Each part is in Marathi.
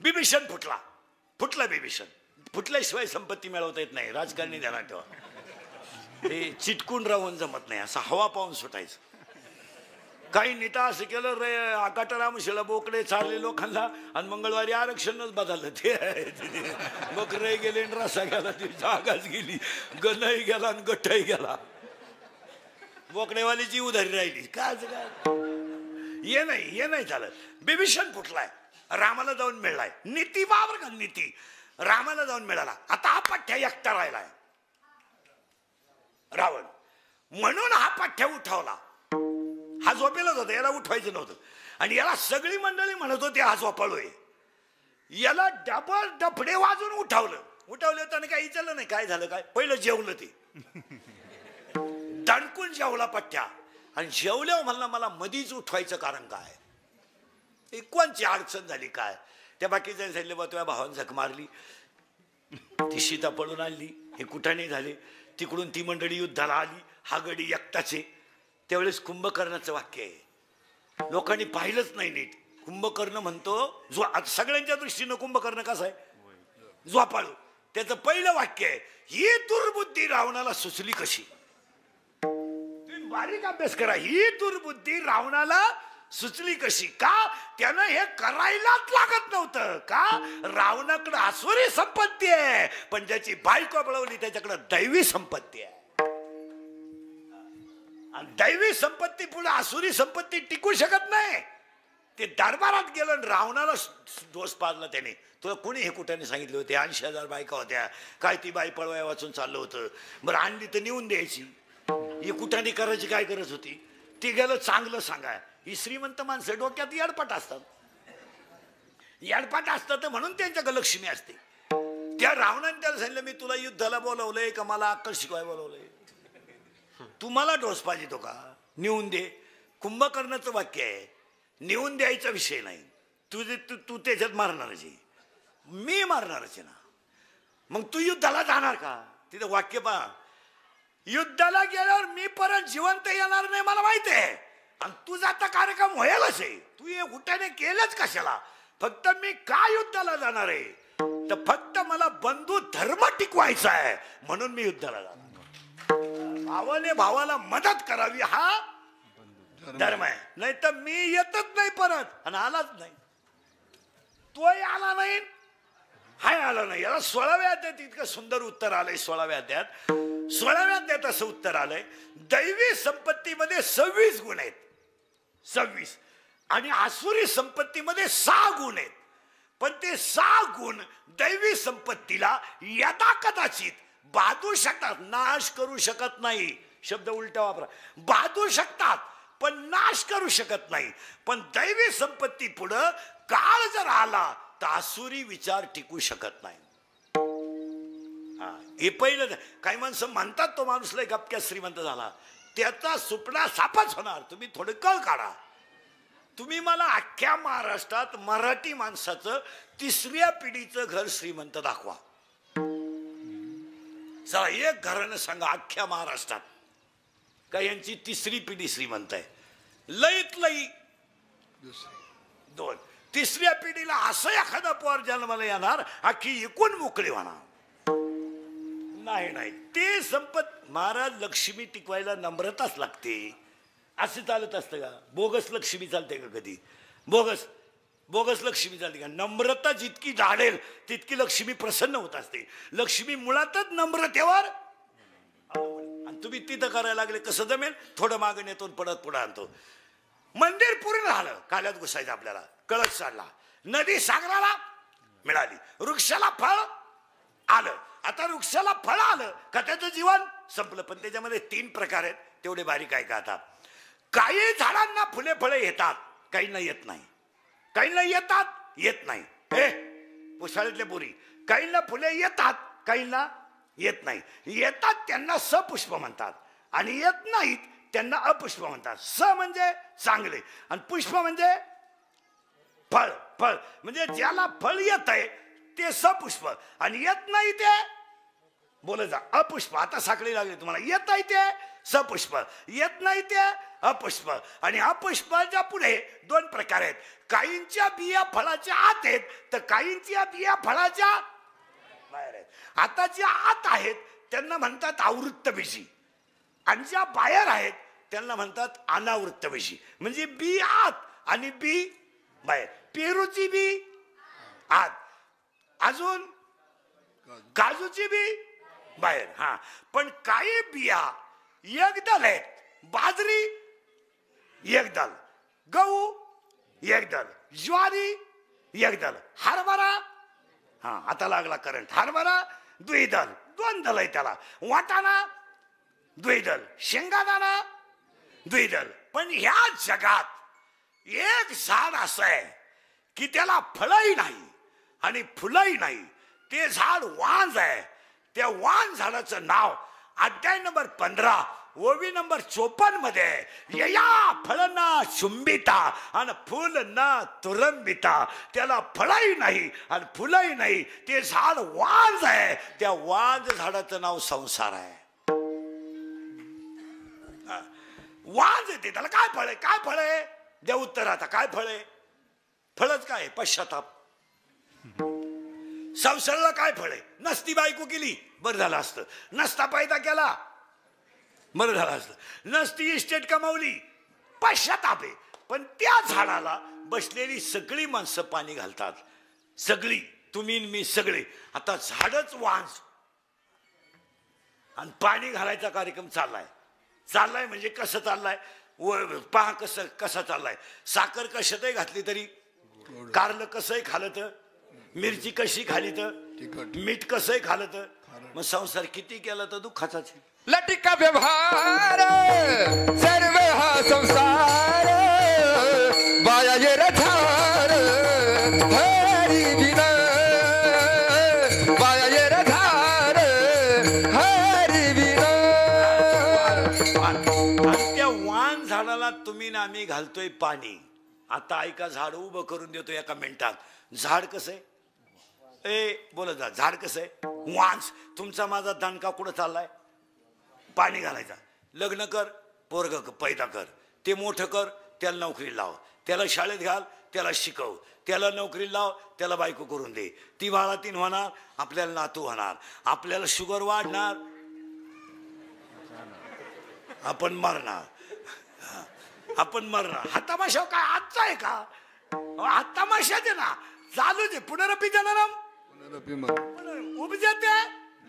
बिभीषण फुटला बिभीषण. फुटल्याशिवाय संपत्ती मिळवता येत नाही, राजकारणी ध्यानात ठेवा. ते चिटकून राहून जमत नाही, असं हवा पाहून सुटायचं. काही नेता असं केलं रे, आकाटरामशिला बोकडे चालले लोकांना आणि मंगळवारी आरक्षणच बदललं. ते बकरे गेले, रसा गेला, ती जागाच गेली, गणही गेला आणि गठही गेला, बोकडेवालीची उधारी राहिली. काय ये नाही चालत. बिभीषण फुटलाय, रामाला जाऊन मिळलाय. नीती वावर का नीती, रामाला जाऊन मिळाला. आता हा पठ्ठ्या एकटा राहिलाय रावण, म्हणून हा पठ्ठ्या उठवला. हा झोपेलाच होता, याला उठवायचं नव्हतं. आणि याला सगळी मंडळी म्हणत होती हा झोपाळोय. याला डबल डफडे वाजून उठवलं त्याने काही विचारलं नाही काय झालं काय. पहिलं जेवलं, ते दणकून जेवला पठ्ठ्या. आणि जेवल्यावर म्हणला मला मधीच उठवायचं कारण काय, कोणची अडचण झाली काय. त्या बाकीच्या सांगितलं बा तुझ्या भावानं झक मारली, ती सीता पळून आणली, हे कुठाने झाले. तिकडून ती मंडळी युद्धाला आली, हा गडी एकटाचे. त्यावेळेस कुंभकर्णाचं वाक्य आहे, लोकांनी पाहिलंच नाही नीट. कुंभकर्ण म्हणतो सगळ्यांच्या दृष्टीनं कुंभकर्ण कसा आहे, झोपाळू. त्याचं पहिलं वाक्य आहे, ही दुर्बुद्धी रावणाला सुचली कशी. तुम्ही बारीक अभ्यास करा, ही दुर्बुद्धी रावणाला सुचली कशी. का त्यानं हे करायलाच लागत नव्हतं. का रावणाकडे आसुरी संपत्ती आहे, पण ज्याची बायको बळवली त्याच्याकडे दैवी संपत्ती आहे. आणि दैवी संपत्ती पुढे आसुरी संपत्ती टिकू शकत नाही. ते दरबारात गेलं आणि रावणाला दोष पाडला त्याने. तुला कोणी हे कुठे सांगितले होते, 80,000 बायका होत्या, काय ती बाई पळवाय वाचून चाललं होतं. बरं आणली तर नेऊन द्यायची, हे कुठाने करायची काय गरज होती. ती गेलं चांगलं सांगाय. ही श्रीमंत माणसं डोक्यात येडपाट असतात म्हणून त्यांच्याकडे लक्ष्मी असते. त्या रावणाने त्याला सांगितलं मी तुला युद्धाला बोलवलंय का मला अक्कल शिकवाय बोलवलंय, तुम्हाला डोस पाहिजे तो का, नेऊन दे. कुंभकर्णाचं वाक्य आहे, नेऊन द्यायचा विषय नाही. तू त्याच्यात मारणारच आहे, मी मारणारच आहे ना. मग तू युद्धाला जाणार का, तिथं वाक्य पहा. युद्धाला गेल्यावर मी परत जिवंत येणार नाही मला माहिती आहे, आणि तुझा आता कार्यक्रम व्हायलाच आहे. तू हे उठाने केलंच कशाला. फक्त मी का युद्धाला जाणार आहे, तर फक्त मला बंधू धर्म टिकवायचा आहे म्हणून मी युद्धाला जाणार. भावाने भावाला मदत करावी हा धर्म आहे. नाही तर मी येतच नाही परत, आणि आलाच नाही. तोही आला नाही, हाय आला नाही. याला 16व्या अध्यायात इतकं सुंदर उत्तर आलंय. 16व्या अध्यायात असं उत्तर आलंय, दैवी संपत्तीमध्ये 26 गुण आहेत, 26. आणि आसुरी संपत्तीमध्ये 6 गुण आहेत. पण ते 6 गुण दैवी संपत्तीला यदा कदाचित बाधू शकतात, नाश करू शकत नाही. शब्द उलटा वापरा. बाधू शकतात पण नाश करू शकत नाही. पण दैवी संपत्ती पुढं काळ जर आला तर आसुरी विचार टिकू शकत नाही. हे पहिलं. काही माणसं म्हणतात तो माणूस लय गपक्या श्रीमंत झाला, त्याचा सुपडा सापच होणार. तुम्ही थोडं कळ काढा. तुम्ही मला अख्ख्या महाराष्ट्रात मराठी माणसाचं 3ऱ्या पिढीचं घर श्रीमंत दाखवा. चला एक घरानं सांगा अख्ख्या महाराष्ट्रात का यांची 3री पिढी श्रीमंत आहे. लईत लई 2. 3ऱ्या पिढीला असं एखादा पोर जन्माला येणार अख्खी एकूण मोकळी होणार. नाही ते संपत. महाराज लक्ष्मी टिकवायला नम्रताच लागते. असं चालत असतं का, बोगस लक्ष्मी चालते का कधी. बोगस लक्ष्मी चालते का. नम्रता जितकी झाडेल तितकी लक्ष्मी प्रसन्न होत असते. लक्ष्मी मुळातच नम्रतेवर. आणि तुम्ही तिथं करायला लागले कसं जमेल. थोडं मागं नेतो पडत पुढं आणतो. मंदिर पूर्ण झालं, काल्यात घुसायचं आपल्याला. कळस चालला, नदी सागराला मिळाली, वृक्षाला फळ आलं. आता वृक्षाला फळ आलं का त्याचं जीवन संपलं. पण त्याच्यामध्ये 3 प्रकार आहेत, तेवढे बारीक आहे का. आता काही झाडांना फुले फळे येतात, काहींना येत नाही. काहींना येत नाही. हे पुसाळ्यातल्या पोरी, काहींना फुले येतात, काहींना येत नाही. येतात त्यांना सपुष्प म्हणतात, आणि येत नाहीत त्यांना अपुष्प म्हणतात. स म्हणजे चांगले आणि पुष्प म्हणजे फळ. म्हणजे ज्याला फळ येत आहे ते सपुष्प, आणि येत नाही ते बोलत जा. अपुष्प. आता साखळी लागली तुम्हाला. येत नाही ते सपुष्प, येत नाही ते अपुष्प. आणि अपुष्पाच्या पुढे दोन प्रकार आहेत. काहींच्या बिया फळाच्या आत आहेत तर काहींच्या बिया फळाच्या बाहेर आहेत. आता ज्या आत आहेत त्यांना म्हणतात आवृत्त बीजी आणि ज्या बाहेर आहेत त्यांना म्हणतात अनावृत्त बीजी. म्हणजे बी आत आणि बी बाहेर. पेरूची बी आत, अजून काजूची बी बाहेर. हा, पण काही बिया एकदल आहेत. बाजरी एकदल, गहू एकदल, ज्वारी एकदल, हरभरा, हा आता लागला करंट, हरभरा द्विदल, दोन दल आहे त्याला. वाटाणा द्विदल, शेंगादाणा द्विदल. पण ह्या जगात एक झाड असं आहे की त्याला फळही नाही आणि फुलंही नाही. ते झाड वांज आहे. त्या वांज झाडाचं नाव अध्याय नंबर 15 ओवी नंबर 54 मध्ये यया फळना चुंबिता आणि फुल ना तुरंबिता. त्याला फळही नाही आणि फुलही नाही. ते झाड वांज आहे. त्या वांज झाडाचं नाव संसार आहे. वांज येते त्याला. काय फळ आहे? काय फळ आहे? द्या उत्तर. आता काय फळ आहे? फळच काय? पश्चाताप. संसाराला काय फळ आहे? नसती बायको केली बरं झालं असतं, नसता पैदा केला बरं झालं असतं, नसती इस्टेट कमावली पश्चाताप आहे. पण त्या झाडाला बसलेली सगळी माणसं पाणी घालतात. सगळी, तुम्ही मी सगळे. आता झाडच वांज आणि पाणी घालायचा कार्यक्रम चाललाय. चाललाय म्हणजे कसं चाललाय? पहा कसं कसा चाललाय. साखर कशातही घातली तरी, कारलं कसंही खालं तर, मिरची कशी खाली तर, मीठ कसंही खालं तर, मग संसार किती केला तर दुःखाचाच. लटिका व्यवहार सर्व हा संसार बाया ये रधार हरी बिना बाया ये रधार हरी बिना. आणि त्या वाण झाडाला तुम्ही ना आम्ही घालतोय पाणी. आता ऐका, झाड उभं करून देतो एका मिनिटात. झाड कसं आहे? बोलत जा. झाड कसं आहे? वांस. तुमचा माझा दणका कुठं चाललाय? पाणी घालायचा. लग्न कर, पोरग पैदा कर, ते मोठं कर, त्याला नोकरी लाव, त्याला शाळेत घाल, त्याला शिकव, त्याला नोकरी लाव, त्याला बायको करून दे. ती बाळातीन होणार, आपल्याला नातू होणार, आपल्याला शुगर वाढणार, आपण मरणार. आपण मरणार. हा तमाशा काय आजचा आहे का? हा तमाशाच आहे ना. चालू दे. पुनरपी जननम उपजते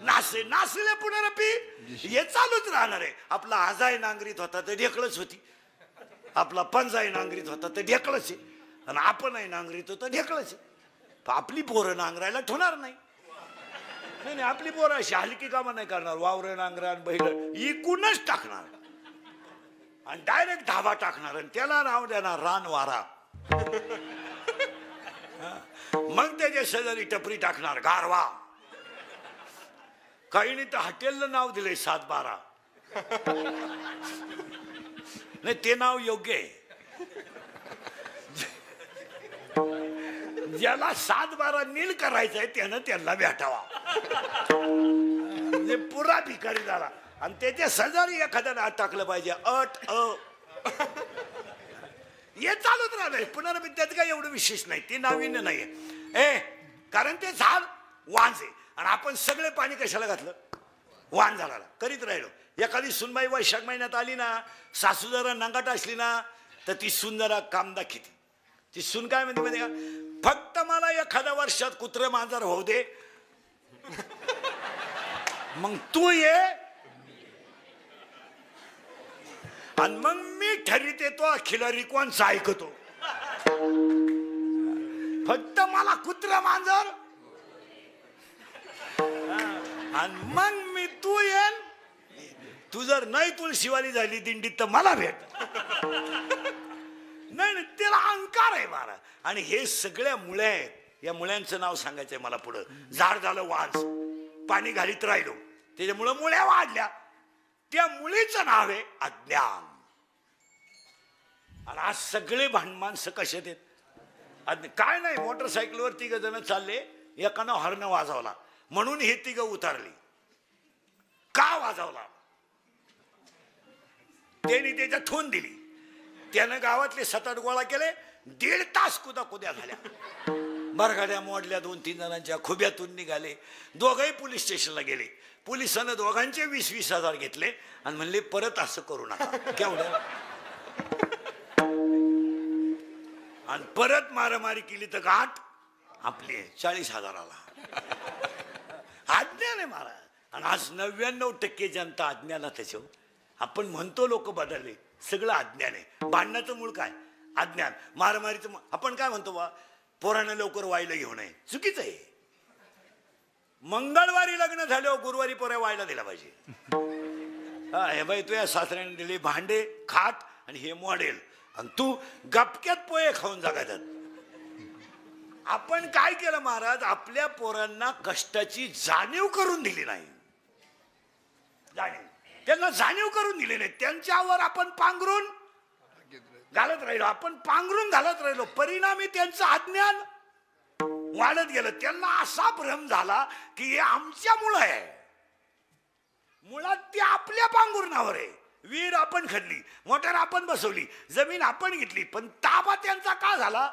नासे नासले पुनरपी. हे चालूच राहणार आहे. आपला आजाय नांगरीत होता तर ढेकळच होती, आपला पंजाय नांगरीत होता तर ढेकळच आहे, आणि आपणही नांगरीत होतो ढेकळच आहे. आपली पोरं नांगरायला ठेवणार नाही. नाही नाही, आपली पोरं अशी हलकी कामं नाही करणार. वावर नांगरा बैल इकूनच टाकणार आणि डायरेक्ट धाबा टाकणार आणि त्याला नाव देणार रानवारा. मग त्याच्या शेजारी टपरी टाकणार गारवा. काही तर हॉटेलला नाव दिलंय 7-12. नाही, ते नाव योग्य आहे. ज्याला 7-12 नील करायचंय त्यानं त्यांना भेटावा. म्हणजे पुरा भिकारी झाला. आणि त्याच्या शेजारी एखाद्यानं आत टाकलं पाहिजे. हे चालूच राहणार. पुनर्विद्यात काय एवढं विशेष नाही, ते नाविन्य नाहीये. कारण ते झाड वांज आहे आणि आपण सगळे पाणी कशाला घातलं? वाण झाडाला. करीत राहिलो. एखादी सुनबाई वैशाख महिन्यात आली ना, सासू जरा नंगाट असली ना, तर ती सून जरा काम दाखवते. ती सून काय म्हणते माहिती का? फक्त मला एखाद्या वर्षात कुत्र मांजर होऊ दे, मग तू ये आणि मग मी ठरीत येतो अखिलरी कोणचा ऐकतो. फक्त मला कुत्रा मांजर आणि मग मी तू येन. तू जर नाही तुळशीवाली झाली दिंडीत तर मला भेट. नाही, त्याला अहंकार आहे बारा. आणि हे सगळ्या मुळे आहेत. या मुळ्यांचं नाव सांगायचंय मला पुढं. झाड झालं वांज, पाणी घालीत राहिलो, त्याच्यामुळं मुळ्या वाढल्या. त्या मुळीचं नाव आहे अज्ञान. आणि आज सगळे माणसं कशात आहेत? काय नाही, मोटरसायकलवर 3 जण चालले, एकानं हॉर्न वाजवला म्हणून हे 3 उतरली. का वाजवला. त्यांनी त्याच्या ठोन दिली. त्यानं गावातले 7-8 गोळा केले. 1.5 तास कुद्या झाल्या. बरगाड्या मोडल्या. 2-3 जणांच्या खुब्यातून निघाले. दोघंही पोलीस स्टेशनला गेले. पोलिसांना दोघांचे 20-20 हजार घेतले आणि म्हणले परत असं करू नका. केवढं आणि परत मारामारी केली तर गाठ आपली 40 हजाराला. आज्ञा नाही महाराज. आणि आज 99% जनता अज्ञानात त्याच्यावर. आपण म्हणतो लोक बदलले, सगळं अज्ञान आहे. भांडणाचं मूळ काय? अज्ञान. मारामारीचं आपण काय म्हणतो बा, पोरानं लवकर वायला घेऊ नये, चुकीचं आहे. मंगळवारी लग्न झाल्यावर गुरुवारी पोऱ्या वायला दिला पाहिजे. हा हे बाई तुझ्या सासऱ्याने दिले भांडे खाट आणि हे मॉडेल आणि तू गपक्यात पोहे खाऊन जगायचं. आपण काय केलं महाराज, आपल्या पोरांना कष्टाची जाणीव करून दिली नाही. त्यांना जाणीव करून दिली नाही. त्यांच्यावर आपण पांघरून घालत राहिलो. आपण पांघरून घालत राहिलो. परिणामी त्यांचं अज्ञान वाढत गेलं. त्यांना असा भ्रम झाला की हे आमच्यामुळं आहे. मुळात ते आपल्या पांघरुणावर आहे. विहीर आपण खणली, मोटर आपण बसवली, जमीन आपण घेतली, पण ताबा त्यांचा का झाला?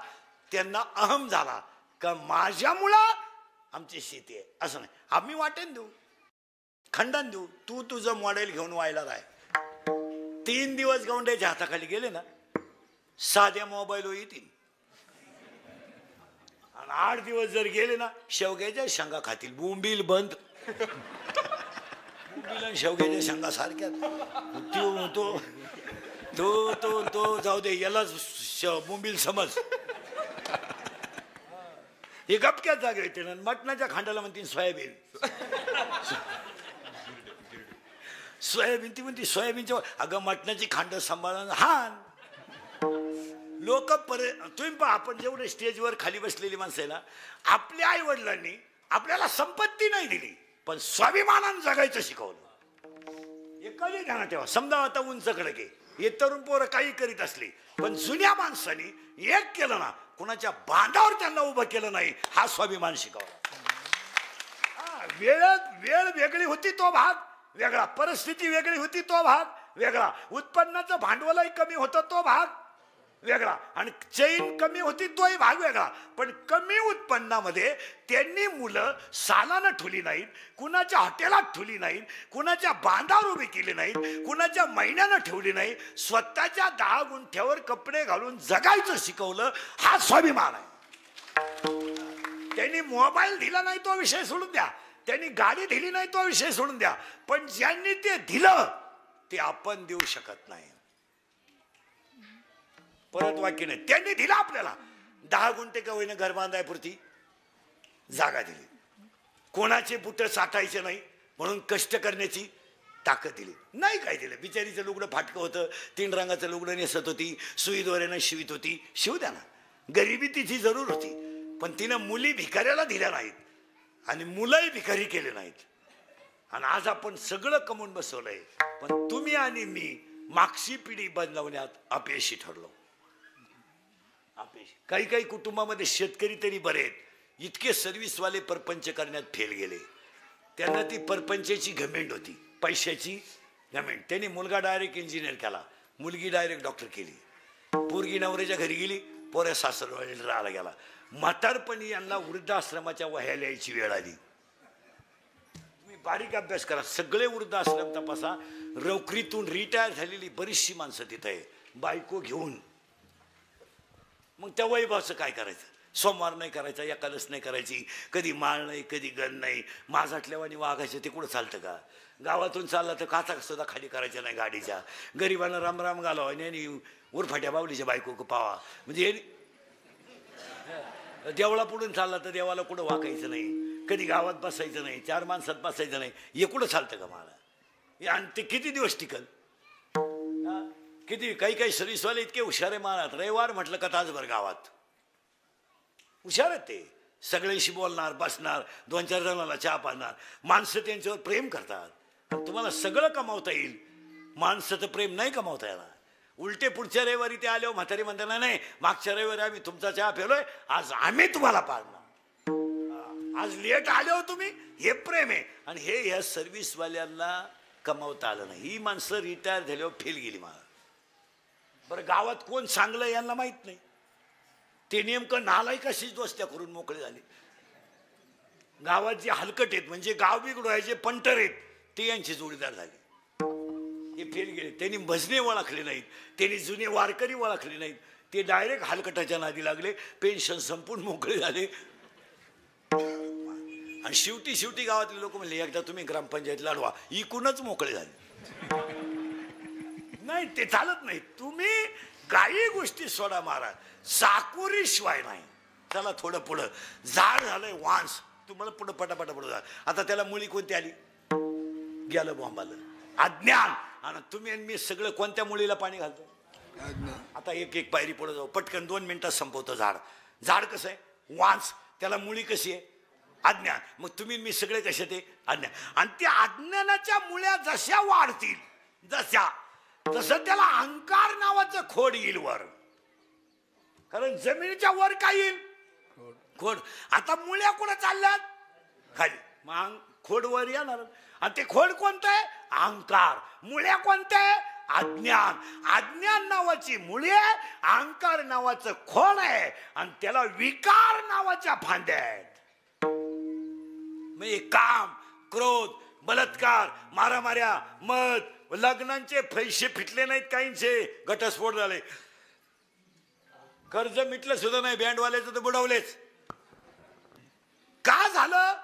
त्यांना अहम झाला का माझ्यामुळं आमची शेती आहे. असं नाही. आम्ही वाटेन देऊ, खंडन देऊ, तू तुझं मॉडेल घेऊन व्हायला राय. 3 दिवस गौंड्याच्या हाताखाली गेले ना, साध्या मोबाईल येतील. आणि 8 दिवस जर गेले ना, शेवग्याच्या शेंगा खातील. बोंबील बंद. बोंबील आणि शेवग्याच्या शेंगा सारख्या. तो जाऊ दे, यालाच बोंबील समज. हे गपक्यात जागे येते ना. मटणाच्या खांडाला म्हणतील सोयाबीन. सोयाबीन ती म्हणते सोयाबीनच्या. अगं मटणाची खांड सांभाळून हान. लोक तुम्ही पहा, आपण जेवढे स्टेजवर खाली बसलेली माणसं आहे ना, आपल्या आई वडिलांनी आपल्याला संपत्ती नाही दिली, पण स्वाभिमानानं जगायचं शिकवलं. हे कधी ध्यानात ठेवा. समजा आता उंच कडके हे तरुण पोरं काही करीत असली, पण जुन्या माणसांनी एक केलं ना, कुणाच्या बांधावर त्यांना उभं केलं नाही, हा स्वाभिमान शिकवला. वेळ वेगळी होती तो भाग वेगळा, परिस्थिती वेगळी होती तो भाग वेगळा, उत्पन्नाचं भांडवलही कमी होतं तो भाग वेगळा, आणि चैन कमी होती तोही भाग वेगळा. पण कमी उत्पन्नामध्ये त्यांनी मुलं सालानं ठुली नाहीत, कुणाच्या हॉटेलात ठुली नाहीत, कुणाच्या बांधावर उभी केली नाहीत, कुणाच्या महिन्यानं ठेवली नाही, स्वतःच्या 10 गुंठ्यावर कपडे घालून जगायचं शिकवलं. हा स्वाभिमान आहे. त्यांनी मोबाईल दिला नाही तो विषय सोडून द्या, त्यांनी गाडी दिली नाही तो विषय सोडून द्या, पण ज्यांनी ते दिलं ते आपण देऊ शकत नाही. परत वाक्य नाही. त्यांनी दिला आपल्याला 10 गुंठे का होईना घर बांधायपुरती जागा दिली. कोणाचे बुट साठायचे नाही म्हणून कष्ट करण्याची ताकद दिली. नाही काय दिलं. बिचारीचं लुगडं फाटकं होतं, 3 रंगाचं लुगडं नेसत होती, सुईद्वारेनं शिवित होती, शिव द्या ना. गरिबी तिची जरूर होती, पण तिनं मुली भिकाऱ्याला दिल्या नाहीत आणि मुलंही भिकारी केले नाहीत. आणि आज आपण सगळं कमवून बसवलंय, पण तुम्ही आणि मी मागची पिढी बदलवण्यात अपयशी ठरलो. काही काही कुटुंबामध्ये शेतकरी तरी बरे आहेत, इतके सर्व्हिसवाले परपंच करण्यात फेल गेले. त्यांना ती परपंचाची घमेंड होती, पैशाची घमेंड. त्यांनी मुलगा डायरेक्ट इंजिनियर केला, मुलगी डायरेक्ट डॉक्टर केली, पोरगी नवऱ्याच्या घरी गेली, पोऱ्या सासरवाडीला राहायला गेला. म्हातारपणी यांना वृद्धाश्रमाच्या वह्या लिहायची वेळ आली. तुम्ही बारीक अभ्यास करा, सगळे वृद्धाश्रम तपासा. नोकरीतून रिटायर झालेली बरीचशी माणसं तिथं आहे, बायको घेऊन. मग त्या वैभवाचं काय करायचं? सोमवार नाही करायचा, एकादश नाही करायची, कधी माळ नाही, कधी गण नाही, माझाटल्यावानी वागायचं. ते कुठं चालतं का? गावातून चाललं तर काचा सुद्धा खाली करायच्या नाही गाडीच्या. गरिबांना रामराम घालावा आणि उरफाट्या बावलीच्या बायको पावा. म्हणजे देवळा पुढून चालला तर देवाला कुठं वाकायचं नाही, कधी गावात बसायचं नाही, 4 माणसात बसायचं नाही. हे कुठं चालतं का मला? आणि ते किती दिवस टिकल? किती काही काही सर्व्हिसवाले इतके हुशार आहे महाराज. रविवार म्हटलं का तासभर गावात हुशार आहेत ते. सगळ्यांशी बोलणार, बसणार, 2-4 जणांना चहा पाजणार. माणसं त्यांच्यावर प्रेम करतात. तुम्हाला सगळं कमावता येईल, माणसाचं प्रेम नाही कमावता येणार. उलटे पुढच्या रविवारी ते आल्यावर म्हातारी म्हणताना, नाही मागच्या रविवारी आम्ही तुमचा चहा पेलोय, आज आम्ही तुम्हाला पाजणार. आज लेट आले हो तुम्ही, हे प्रेम आहे. आणि हे ह्या सर्व्हिसवाल्यांना कमावता आलं नाही. ही माणसं रिटायर झाल्यावर फेल गेली मला. बरं गावात कोण चांगलं यांना माहित नाही. ते नेमकं नालायकाशीच दोस्त्या करून मोकळे झाले. गावात जे हलकट आहेत म्हणजे गाव बिघडवायचे पंटर आहेत ते यांचे जोडीदार झाले. हे फेल गेले. त्यांनी भजने ओळखले नाहीत, त्यांनी जुने वारकरी ओळखले नाहीत. ते डायरेक्ट हलकटाच्या नादी लागले, पेन्शन संपून मोकळे झाले. आणि शेवटी गावातले लोक म्हणले एकदा तुम्ही ग्रामपंचायत लढवा, इकूनच मोकळे झाले. नाही ते चालत नाही. तुम्ही काही गोष्टी सोडा महाराज, साकोरी शिवाय नाही. चला थोडं पुढं. झाड झालंय वांस, तुम्हाला पुढं पटापटा पुढं झालं. आता त्याला मुळी कोणती आली? गेलं बॉम्बाला अज्ञान. आणि तुम्ही आणि मी सगळं कोणत्या मुळीला पाणी घालतो? आता एक पायरी पुढे जाऊ, पटकन 2 मिनिटात संपवतो. झाड कसं आहे? वांस. त्याला मुळी कशी आहे? अज्ञान. मग तुम्ही मी सगळे कसे ते? अज्ञान. आणि त्या अज्ञानाच्या मुळ्या जशा वाढतील तसं त्याला अहंकार नावाचं खोड येईल वर. कारण जमिनीच्या वर काय येईल? खोड. आता मुळ्या कुठं चालल्यात? खाली. मग खोड वर येणार. आणि ते खोड कोणतं आहे? अहंकार. मुळ्या कोणत्या? अज्ञान. अज्ञान नावाची मुळे, अहंकार नावाचं खोड आहे. आणि त्याला विकार नावाच्या फांद्या आहेत. म्हणजे काम, क्रोध, बलात्कार, मारामाऱ्या, मद, लग्नांचे पैसे फिटले नाहीत काहींचे, घटस्फोट झाले. कर्ज मिटलं सुद्धा नाही, बँडवाल्याचं तर बुडवलेच. का झालं?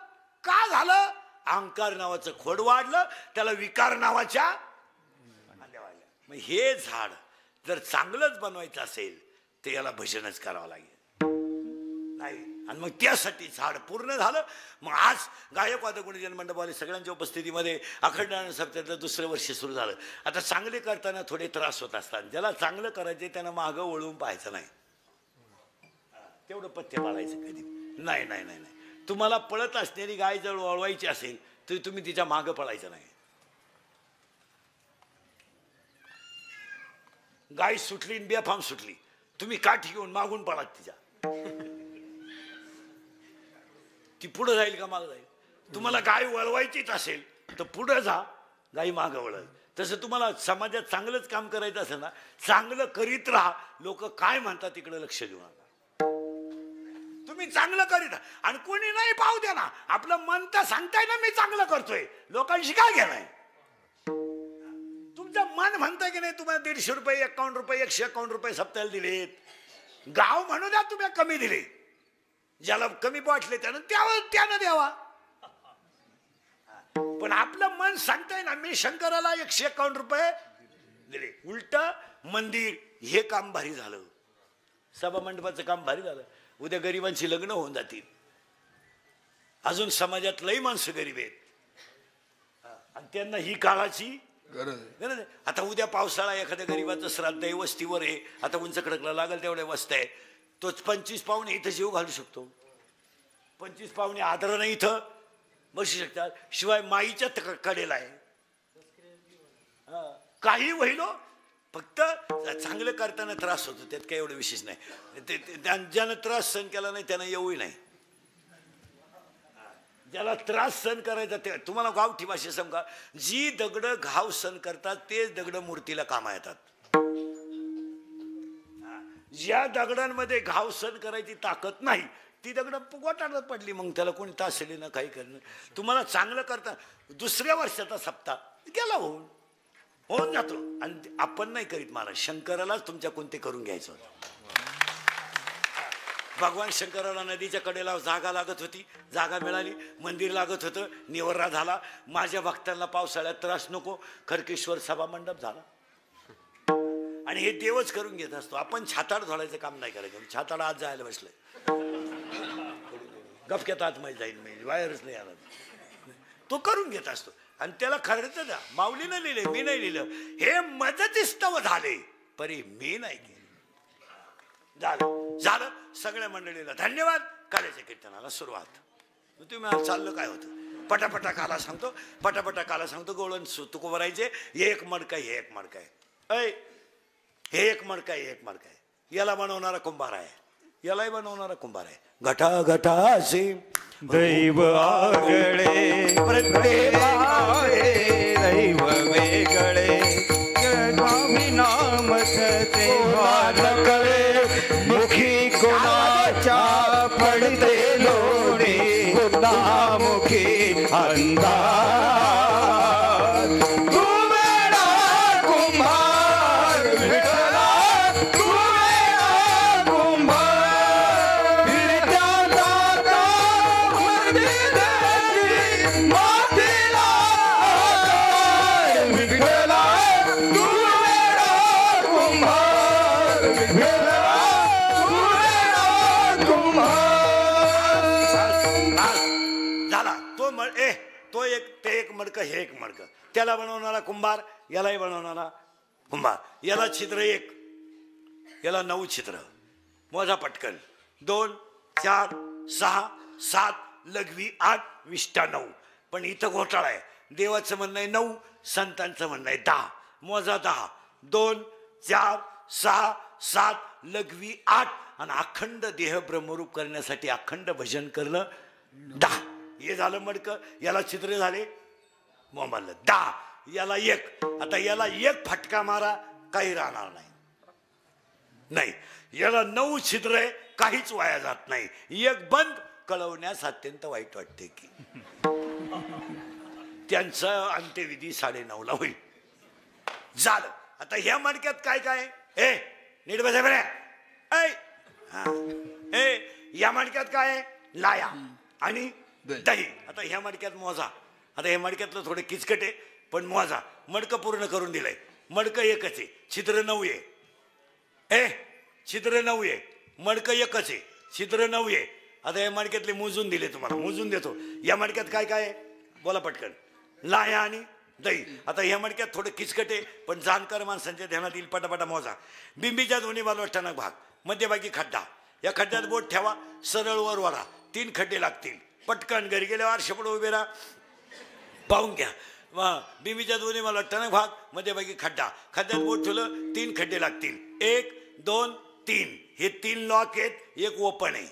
अहंकार नावाचं खोड वाढलं, त्याला विकार नावाच्या. मग हे झाड जर चांगलंच बनवायचं असेल तर याला भजनच करावं लागेल. नाही. आणि मग त्यासाठी झाड पूर्ण झालं. मग आज गायक वादक गुणजन मंडपवाले सगळ्यांच्या उपस्थितीमध्ये अखंड सप्ताहातलं 2रं वर्ष सुरू झालं. आता चांगले करताना थोडे त्रास होत असतात. ज्याला चांगलं करायचे त्यानं मागं वळवून पाहायचं नाही. तेवढं पथ्य पाळायचं कधी नाही. तुम्हाला पळत असणारी गाय जर वळवायची असेल तर तुम्ही तिच्या मागं पळायचं नाही. गाय सुटली बेफाम सुटली, तुम्ही काठी घेऊन मागून पळात तिच्या. ती पुढे जाईल का मागं जाईल? तुम्हाला गाय वळवायचीच असेल तर पुढे जा, गाई मागं वळल. तसं तुम्हाला समाजात चांगलंच काम करायचं असेल ना, चांगलं करीत राहा. लोक काय म्हणतात तिकडे लक्ष देऊ नका. तुम्ही चांगलं करीत राहा. आणि कोणी नाही पाहू द्या ना, आपलं मन तर सांगताय ना मी चांगलं करतोय, लोकांशी काय घेणार? तुमचं मन म्हणतंय की नाही तुम्हाला 150 रुपये, 51 रुपये, 151 रुपये सप्ताहाला दिलेत. गाव म्हणू द्या तुम्ही कमी दिले, ज्याला कमी वाटले त्यानं द्यावा. पण आपलं मन सांगताय ना मी शंकराला 151 रुपये दिले. उलट मंदिर हे काम भारी झालं, सभा मंडपाचं काम भारी झालं. उद्या गरिबांची लग्न होऊन जातील. अजून समाजात लई माणसं गरीब आहेत आणि त्यांना ही काळाची गरज आहे. आता उद्या पावसाळा, एखाद्या गरीबाचं श्राद्ध आहे, वस्तीवर आहे, आता उंच कडकला लागल तेवढ्या वस्त्या आहे, तोच 25 पाहुणे इथं जीव घालू शकतो. 25 पाहुणे आदरानं इथं बसू शकतात. शिवाय माईच्या कडेला आहे. काही होईलो, फक्त चांगलं करताना त्रास होतो, त्यात काही एवढं विशेष नाही. ज्यानं त्रास सहन केला नाही त्यानं येऊही नाही. ज्याला त्रास सहन करायचा ते, तुम्हाला गावठी भाषा सांगा, जी दगड घाव सहन करतात तेच दगड मूर्तीला कामा येतात. ज्या दगडांमध्ये घाव सहन करायची ताकद नाही ती दगड गोटाळत पडली, मग त्याला कोणी तासली ना काही करणं. तुम्हाला चांगलं करता 2ऱ्या वर्षाचा सप्ताह गेला होऊन जातो. आणि आपण नाही करीत महाराज, शंकरालाच तुमच्या कोणते करून घ्यायचं होतं. भगवान शंकराला नदीच्या कडेला जागा लागत होती, जागा मिळाली, मंदिर लागत होतं, निवर्रा झाला. माझ्या भक्तांना पावसाळ्यात त्रास नको, खडकेश्वर सभा मंडप झाला. आणि हे देवच करून घेत असतो. आपण छाताड झोडायचं काम नाही करायचं. छाताड आज जायला बसलंय, गपक्यात आतमध्ये जाईल, मी वायरच नाही आला, तो करून घेत असतो. आणि त्याला खर्च द्या. माऊलीनं लिहिले, मी नाही लिहिलं. हे मदतीस्तव झाले परी मी नाही केले. झालं सगळ्या मंडळीला धन्यवाद. काल्याच्या कीर्तनाला सुरुवात. तुम्ही चाललं काय होतं, पटापटा काला सांगतो, गोळण तुको भरायचे. एक मडका हे एक मडका आहे, हे एक मडका आहे, याला बनवणारा कुंभार आहे, यालाही बनवणारा कुंभार आहे. घटा घटाचे दैव आगळे प्रत्येक दैव वेगळे नाम सते कळे मुखी कोणाच्या पडते लोणी मुखी अंधार हे एक मडक. त्याला बनवणारा कुंभार, यालाही बनवणारा कुंभार. याला छिद्र 1, याला 9 छिद्र. मोजा पटकन. 2 4 6 7 लघवी 8 विष्ठा 9. पण इथं घोटाळा आहे. देवाचं म्हणणं आहे 9, संतांचं म्हणणं आहे 10. मोजा 10. 2 4 6 7 लघवी 8 आणि अखंड देह ब्रह्मरूप करण्यासाठी अखंड भजन करणं 10. हे झालं मडक. याला छिद्र झाले मोबाईल 10. याला 1. आता याला 1 फटका मारा, काही राहणार नाही. याला 9 छिद्र आहे, काहीच वाया जात नाही. 1 बंद कळवण्यास अत्यंत वाईट वाटते की त्यांचं अंत्यविधी 9:30ला होईल. झालं. आता ह्या मडक्यात काय काय ए नीट बसा बरे. या मडक्यात काय आहे? लाया आणि दही. आता ह्या मडक्यात मोजा. आता हे मडक्यातलं थोडे किचकट आहे, पण मोजा. मडकं पूर्ण करून दिलंय. मडकं 1च आहे, छिद्र 9 आहे. छिद्र 9 आहे, मडकं 1च आहे, छिद्र 9 आहे. आता या मडक्यातले मोजून दिले तुम्हाला, मोजून देतो. या मडक्यात काय काय आहे बोला पटकन. लाया आणि दही. आता ह्या मडक्यात थोडं किचकट आहे, पण जाणकार माणसांच्या ध्यानात येईल. पटापटा मोजा. बिंबीच्या दोन्ही बाजूला टणक भाग, मध्यभागी खड्डा. या खड्ड्यात बोट ठेवा, सरळ वर वरा. 3 खड्डे लागतील. पटकन घरी गेल्यावर आरशापुढे उभे राहा, पाहून घ्या. बिंबीच्या दोन्ही मला टणक भाग, मध्यभागी खड्डा. खड्ड्यात बोट ठेवलं, 3 खड्डे लागतील. 1 2 3. हे 3 लॉक आहेत, 1 ओपन आहे.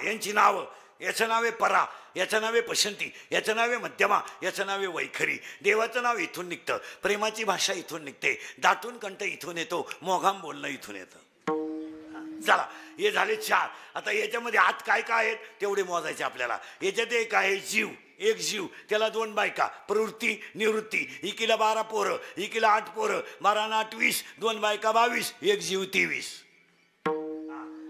यांची नावं. याचं नाव आहे परा, याचं नाव आहे पसंती, याचं नाव आहे मध्यमा, याचं नाव आहे वैखरी. देवाचं नाव इथून निघतं, प्रेमाची भाषा इथून निघते, दाटून कंठ इथून येतो, मोघाम बोलणं इथून येतं. चला, हे झाले 4. आता याच्यामध्ये आत काय काय आहेत तेवढे मोजायचे आपल्याला. याच्यात एक आहे जीव. 1 जीव, त्याला 2 बायका, प्रवृत्ती निवृत्ती. इकीला 12 पोरं, इकीला 8 पोरं, 12 आणि 8 20, 2 बायका 22, 1 जीव 23.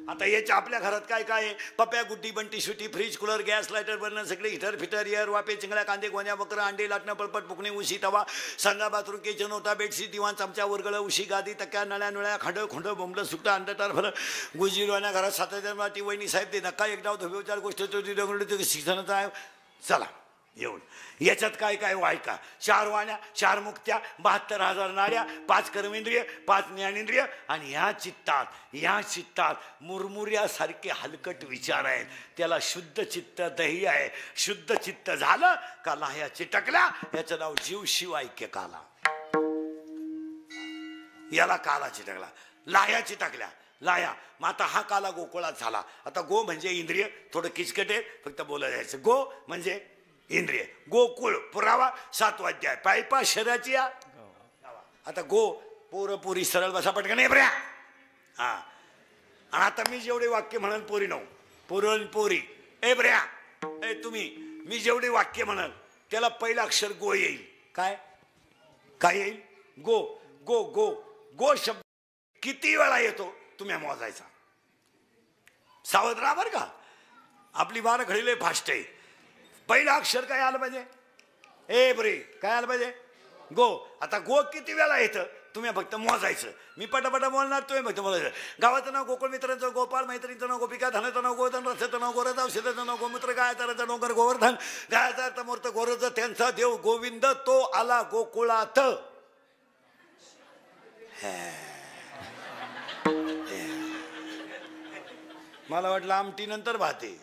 आता याच्या आपल्या घरात काय काय आहे? पप्या, गुड्डी, बंटी, सुटी, fridge, cooler, gas, lighter, burner, सगळे हिटर फिटर, एअर, वापे, चिंगळ्या, कांदे, गोण्या, बकरं, अंडे, लाटणं, पळपट, पुकणे, उशी, तवा, संडा, बाथरूम, किचन, होता, बेडशीट, दिवाण, चमचा, वरगळ, उशी, गादी, तक्या, नळ्या नुळ्या, खंड खुंड, बोंबलं, सुट्टा, अंडटार, फलं, गुजीरवाण्या घरात 7,000 वाटी. वहिनी साहेब ते नका एक डाव धोबे 4 गोष्ट शिक्षणाचा आहे. चला येऊन याच्यात काय काय वायका? 4 वाण्या, 4 मुक्त्या, 72,000 नाड्या, 5 कर्मेंद्रिय, 5 ज्ञानेंद्रिय. आणि या चित्तात मुरमुऱ्यासारखे हलकट विचार आहेत. त्याला शुद्ध चित्त दही आहे. शुद्ध चित्त झालं का लाह्या चिटकल्या. याचं नाव जीव शिव ऐक्य काला. याला काला चिटकला, लाह्या चिटकल्या. लाया मग आता हा काला गोकुळात झाला. आता गो म्हणजे इंद्रिय, थोडं किचकट आहे, फक्त बोलायला जायचं. गो म्हणजे इंद्रिय. गोकुळ पुरावा 7वा अध्याय. पायपा शरीराची. आता गो पोर पोरी सरळ बसा पटकन नाही बऱ्या. आणि आता मी जेवढे वाक्य म्हणल पोरी नव पोरण पोरी ए बऱ्या ए तुम्ही, मी जेवढे वाक्य म्हणल त्याला पहिलं अक्षर गो येईल. काय काय येईल? गो. गो गो गो शब्द किती वेळा येतो तुम्ही मोजायचा. सावध राहा बरं का. आपली 12 घडीले फास्ट आहे. पहिलं अक्षर काय आलं पाहिजे? ए बरे काय आलं पाहिजे? गो. आता गो किती वेळा येतं तुम्ही फक्त मोजायचं. मी पटापटा बोलणार, तुम्ही फक्त मोजायचं. गावाचं नाव गोकुळ, मित्रांचं गोपाळ, मैत्रिणीचं नाव गोपिका, धनाचं नाव गोवर्धन, रथाचं नाव गोरध, औषधाचं नाव गोमूत्र, गायचा डोंगर गोवर्धन, गायचा अर्थ मूर्त गोरज, त्यांचा देव गोविंद, तो आला गोकुळात. मला वाटलं आमटी नंतर भाते.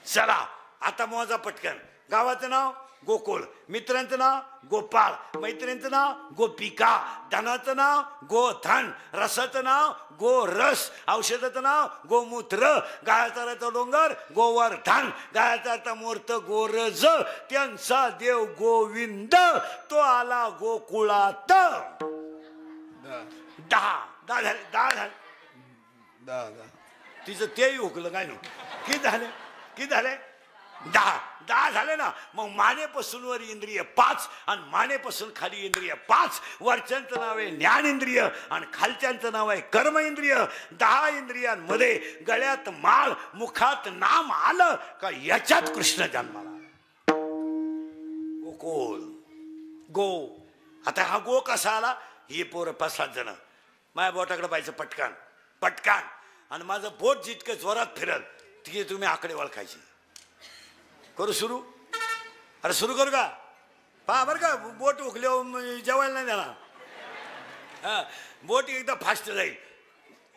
चला आता मोजा पटकन. गावाचं नाव गोकुळ, मित्रांचं नाव गोपाळ, मैत्रिणींचं नाव गोपिका, धनाचं नाव गोधन, रसाचं नाव गोरस, औषधाचं नाव गोमूत्र, गायचाराचा डोंगर गोवर्धन, गायचाराचा मूर्त गोरज, त्यांचा देव गोविंद, तो आला गोकुळात. 10 झाले, 10 झाले. 10 तिचं तेही हुकलं काय नाही. किती झाले, किती झाले? 10 झाले ना. मग मानेपासून वर इंद्रिय 5 आणि मानेपासून खाली इंद्रिय 5. वरच्यांचं नाव आहे ज्ञानेंद्रिय आणि खालच्यांचं नाव आहे कर्म इंद्रिय. 10 इंद्रियांमध्ये गळ्यात माळ, मुखात नाम आलं का याच्यात कृष्ण जन्माला. गोकुळ, गो. आता हा गो कसा आला? ही पोरं 5-7 जण माझ्या बोटाकडे पाहिजे पटकान पटकान, आणि माझं बोट जितकं जोरात फिरल तिथे तुम्ही आकडे ओळखायचे. करू सुरू? अरे सुरू करू का? पहा बरं का, बोट उकले जेवायला नाही देणार. हा, बोट एकदा फास्ट जाईल.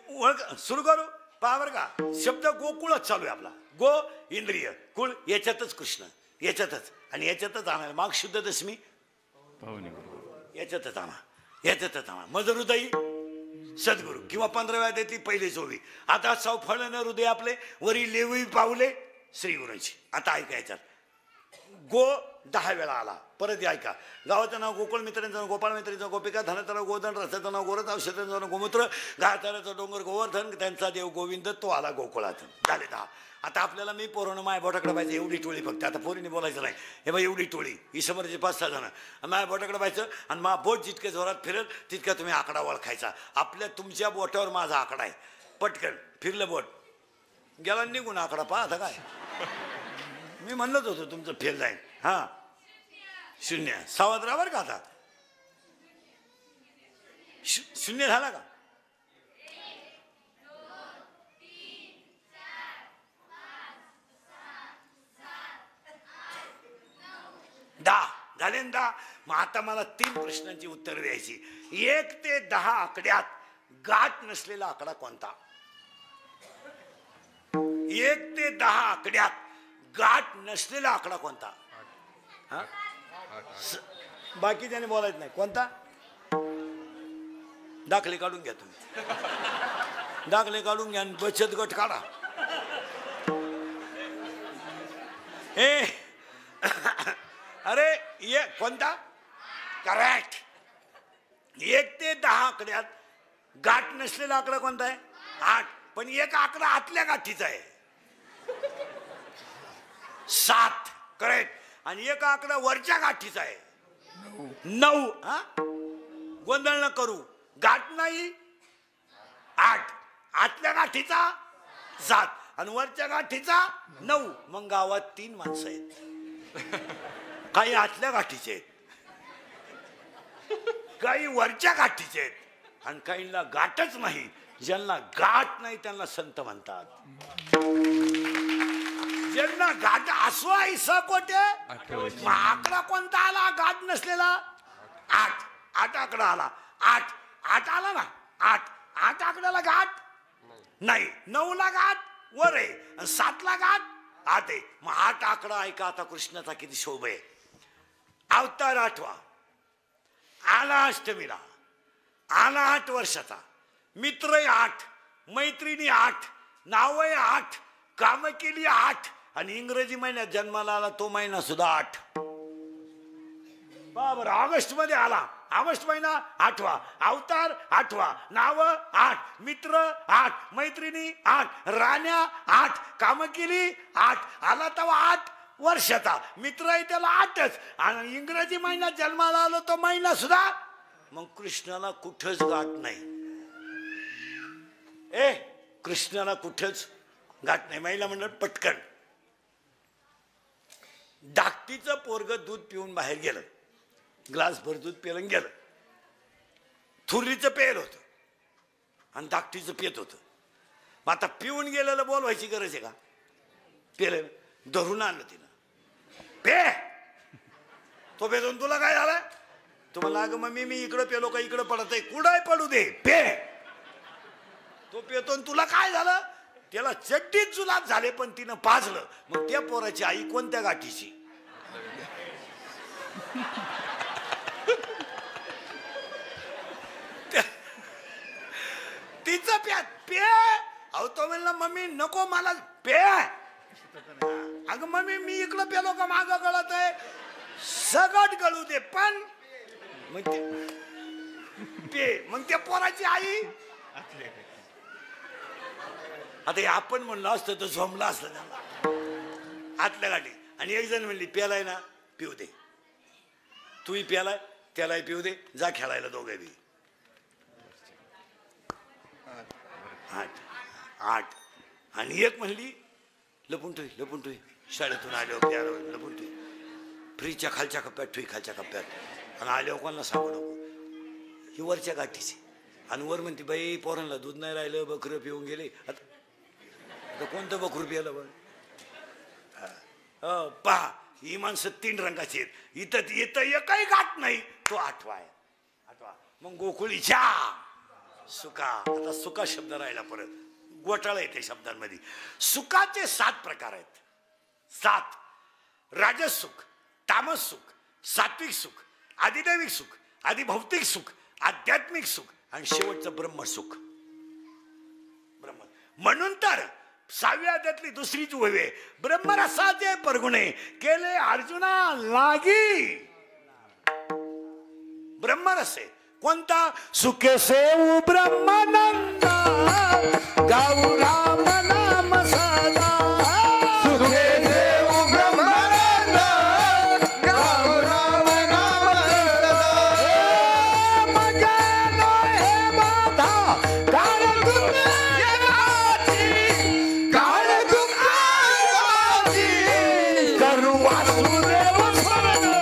ओळख, सुरू करू? पहा बरं का, शब्द गोकुळच चालू आहे आपला. गो इंद्रिय, कुळ याच्यातच कृष्ण, याच्यातच आणि याच्यातच आणा. माग शुद्ध दशमी याच्यातच आणा, याच्यातच आणा. मज हृदयी सद्गुरू किंवा 15व्या अध्यायातली पहिली 24. आता सौफळण हृदय आपले वरी लेवी पावले श्री गुरूंची. आता ऐका याच्यात गो 10 वेळा आला. परत ऐका. गावाचं नाव गोकुळ, मित्रांचं नाव गोपाळ, मैत्रीचं गोपिका, धनाचं नाव गोधन, रसाचं नाव गोरथ, औषधाचं नाव गोमूत्र, गायचाराचा डोंगर गोवर्धन, त्यांचा देव गोविंद, तो आला गोकुळात. झाले 10. आता आपल्याला मी पोरानं माझ्या बोटाकडे पाहिजे एवढी टोळी फक्त. आता पोरीने बोलायचं नाही. हे बाई एवढी टोळी, ही समोरचे 5-6 जण माझ्या बोटाकडे पाहायचं आणि माझा बोट जितके जोरात फिरेल तितका तुम्ही आकडा ओळखायचा. आपल्या तुमच्या बोटावर माझा आकडा आहे. पटकन फिरलं बोट गेला निघून आकडा. पहा आता काय मी म्हणलंच होतो तुमचं फेल जाईल. हा 0. सावध राहा बरं का. आता 0 झाला का? 10 झाले ना. 10. मग आता मला 3 प्रश्नांची उत्तर द्यायची. 1 ते 10 आकड्यात गाठ नसलेला आकडा कोणता? 1 ते 10 आकड्यात गाठ नसलेला आकडा कोणता? हा, बाकी त्याने बोलायचं नाही. कोणता? दाखले काढून घ्या तुम्ही. दाखले काढून घ्या आणि बचत गट काढा. अरे ये कोणता? करेक्ट. 1 ते 10 आकड्यात गाठ नसलेला आकडा कोणता आहे? 8. पण एक आकडा आतल्या गाठीचा आहे 7. करेक्ट. आणि एक आकडा वरच्या गाठीचा आहे 9. हा, गोंधळ न करू. गाठ नाही 8, आतल्या गाठीचा 7 आणि वरच्या गाठीचा 9. मग गावात 3 माणसं आहेत. काही आतल्या गाठीचे आहेत, काही वरच्या गाठीचे आहेत आणि काहींना गाठच नाही. ज्यांना गाठ नाही त्यांना संत म्हणतात. ज्यांना गाठ असो ऐसा कोटे. आकडा कोणता आला गाठ नसलेला? 8. 8 आकडा आला. 8 आला ना. 8 आकड्याला गाठ नाही. 9 ला गाठ वर आहे आणि 7 ला गाठ आत आहे. मग 8 आकडा ऐका आता कृष्णाचा किती शोभ आहे. अवतार 8वा आला अष्टमीला. आला 8 वर्षाचा. मित्र 8, मैत्रिणी 8, नाव 8, काम केली 8 आणि इंग्रजी महिन्यात जन्माला आला तो महिना सुद्धा 8. बरोबर. ऑगस्ट मध्ये आला. ऑगस्ट महिना 8वा. अवतार 8वा. नाव 8, मित्र 8, मैत्रिणी 8, राण्या 8, काम केली 8. आला तेव्हा 8 वर्षाचा. मित्र आहे त्याला 8च आणि इंग्रजी महिन्यात जन्माला आलो तो महिना सुद्धा. मग कृष्णाला कुठंच गाठ नाही. कृष्णाला कुठंच गाठ नाही. महिला म्हणलं पटकन. धाकटीचं पोरग दूध पिऊन बाहेर गेलं. ग्लासभर दूध पिलं गेलं. थुर्रीचं पेल होतं आणि धाकटीचं पेत होतं. मग आता पिऊन गेलेलं बोलवायची गरज आहे का? पेलं धरून आणलं तिनं. पे तो पेतून तुला काय झालं? तुम्हाला अगं मम्मी मी इकडं पेलो का इकडं पडत आहे? कुडाय पडू दे. पे तो पेतो तुला काय झालं? त्याला चड्डीत जुलाब झाले पण तिनं पाजलं. मग त्या पोराची आई कोणत्या गाठीची? मम्मी नको मला पे. अगं मम्मी मी इकडं पेलो का मागं गळत आहे. सगट गळू दे पण मग पे. मग त्या पोराची आई आता आपण म्हणलं असतं तर झोंबला असतं त्याला आतल्या गाठी. आणि एक जण म्हणली प्यालाय ना पिऊ दे. तूही प्यालाय त्यालाही पिऊ दे. जा खेळायला दोघे बी. 8 आणि एक म्हणली लपून ठुई शाळेतून आल्यावर प्याला लपून ठुई फ्रीजच्या खालच्या कप्प्यात ठुई खालच्या कप्प्यात. आणि आल्यावर कोणाला सांगू नको. ही वरच्या गाठीची. आणि वर म्हणते बाई पोरांना दूध नाही राहिलं बकरं पिऊन गेले. आता कोणतं बकरू पियालं बघ. पहा ही माणसं 3 रंगाची आहेत. इथं येतं एकही गाठ नाही. तो 8वा आहे. 8वा. मग गोकुळीच्या सुका. आता सुका शब्द राहिला परत. घोटाळा येते शब्दांमध्ये. सुखाचे 7 प्रकार आहेत. 7. राजस सुख, तामस सुख, सात्विक सुख, आदिदैविक सुख, आदिभौतिक सुख, आध्यात्मिक सुख आणि शेवटचं ब्रह्मसुख. ब्रह्म म्हणून तर 6व्या अध्यायातली दुसरीच ओवी ब्रह्मरसाचे परगुणे केले अर्जुना लागी. ब्रह्मरस आहे कोणता. सुखे सेऊ ब्रह्मानंदा गाऊ राम नाम सदा. सुखे देव ब्रह्मानंद गाऊ राम नाम सदा. मगनो हे माता काळ करू वासुदेव स्मरण.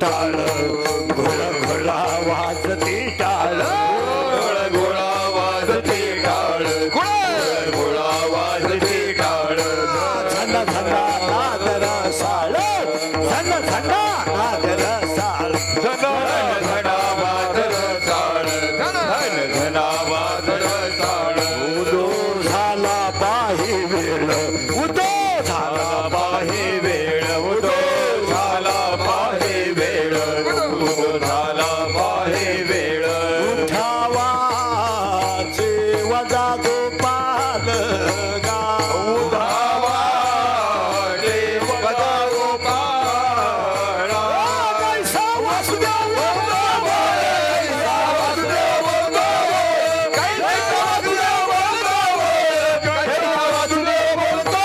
टाळ घोळा घोळा वाजती टाळ. घोळा वाजते टाळ. घोळा वाजते टाळ. झन झना नादर साळ. झन झना नादर साळ. धन धना वादळ साळ. धन धना वादळ साळ. उदो झाला पाही वेळ. उदो झाला पाहे वेळ. उदो झाला पाहे वेळ. उदो झाला पाहे वेळ. उठावाचे वजा गोपाल गा. उधावा देव वदा गोपाळा. कैसा वासुदेव कैसा वासुदेव बोलतो. कैसा वासुदेव बोलतो. कैसा वासुदेव बोलतो.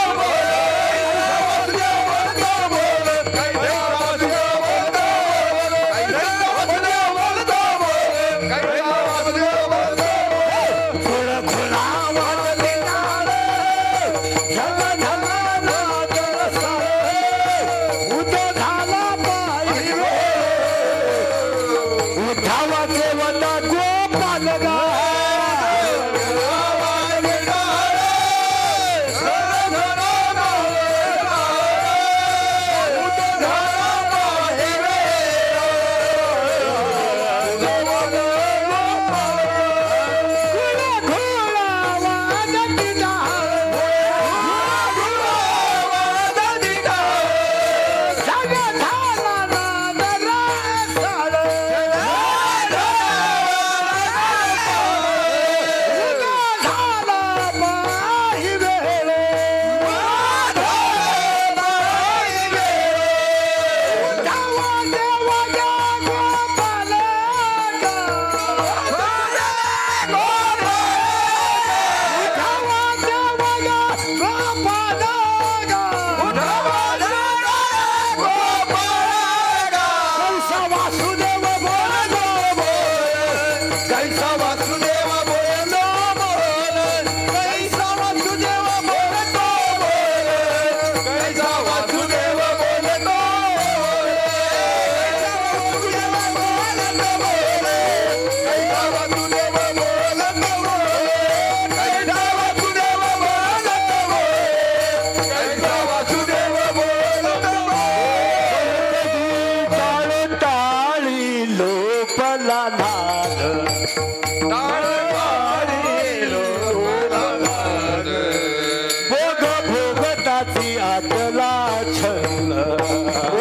संपला नाद भोग भोगताची आतला छंद अंग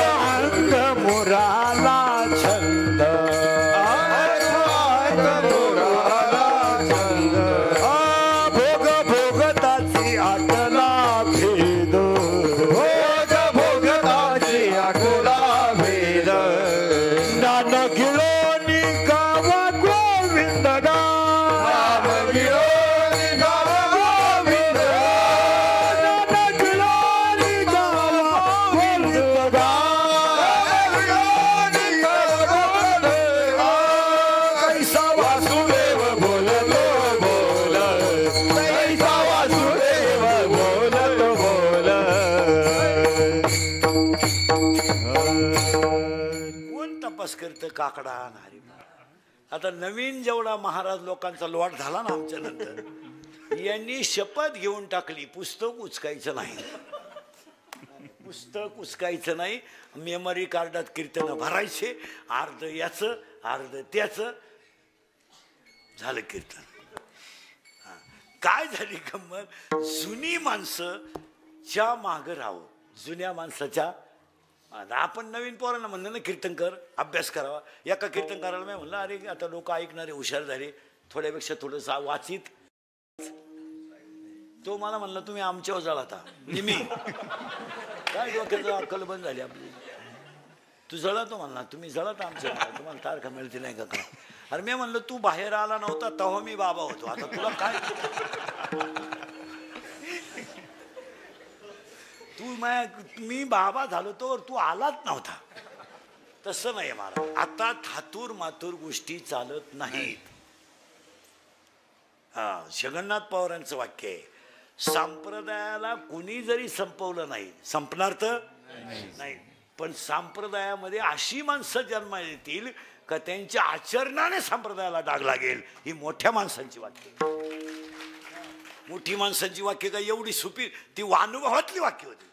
अंग मुराला छंद भोग भोगताची आतला भेद ज्ञान गिळोनी गावा गोविंददा करतं काकडा नारी. आता नवीन जेवढा महाराज लोकांचा लॉट झाला ना आमच्या नंतर यांनी शपथ घेऊन टाकली पुस्तक उचकायचं नाही. पुस्तक उचकायचं नाही. मेमरी कार्डात कीर्तन भरायचे अर्ध याचं अर्ध त्याचं झालं कीर्तन. काय झाली गंमत जुनी माणसं च्या मागं राहावं जुन्या माणसाच्या. आपण नवीन पोरांना म्हणलं ना कीर्तन कर अभ्यास करावा. एका कीर्तन करायला मी म्हणलं अरे आता लोक ऐकणारे हुशार झाले थोड्यापेक्षा थोडंसं वाचित. तो मला म्हणला तुम्ही आमच्यावर जळता. मी काय डोक्याचं अक्कल बंद झाली आपली. तू जळतो म्हणला तुम्ही जळत आमच्या तुम्हाला तारखा मिळते नाही का. अरे मी म्हणलं तू बाहेर आला नव्हता तेव्हा मी बाबा होतो आता तुला काय. मी बाबा झालो तर तू आलाच नव्हता. तसं नाही मला आता थातूर मातूर गोष्टी चालत नाहीत. जगन्नाथ पवारांचं वाक्य आहे संप्रदायाला कुणी जरी संपवलं नाही संपणार तर नाही पण संप्रदायामध्ये अशी माणसं जन्माला येतील का त्यांच्या आचरणाने संप्रदायाला डाग लागेल. ही मोठ्या माणसांची वाक्य. मोठी माणसांची वाक्य काय एवढी सुपी ती अनुभवातली वाक्य होती.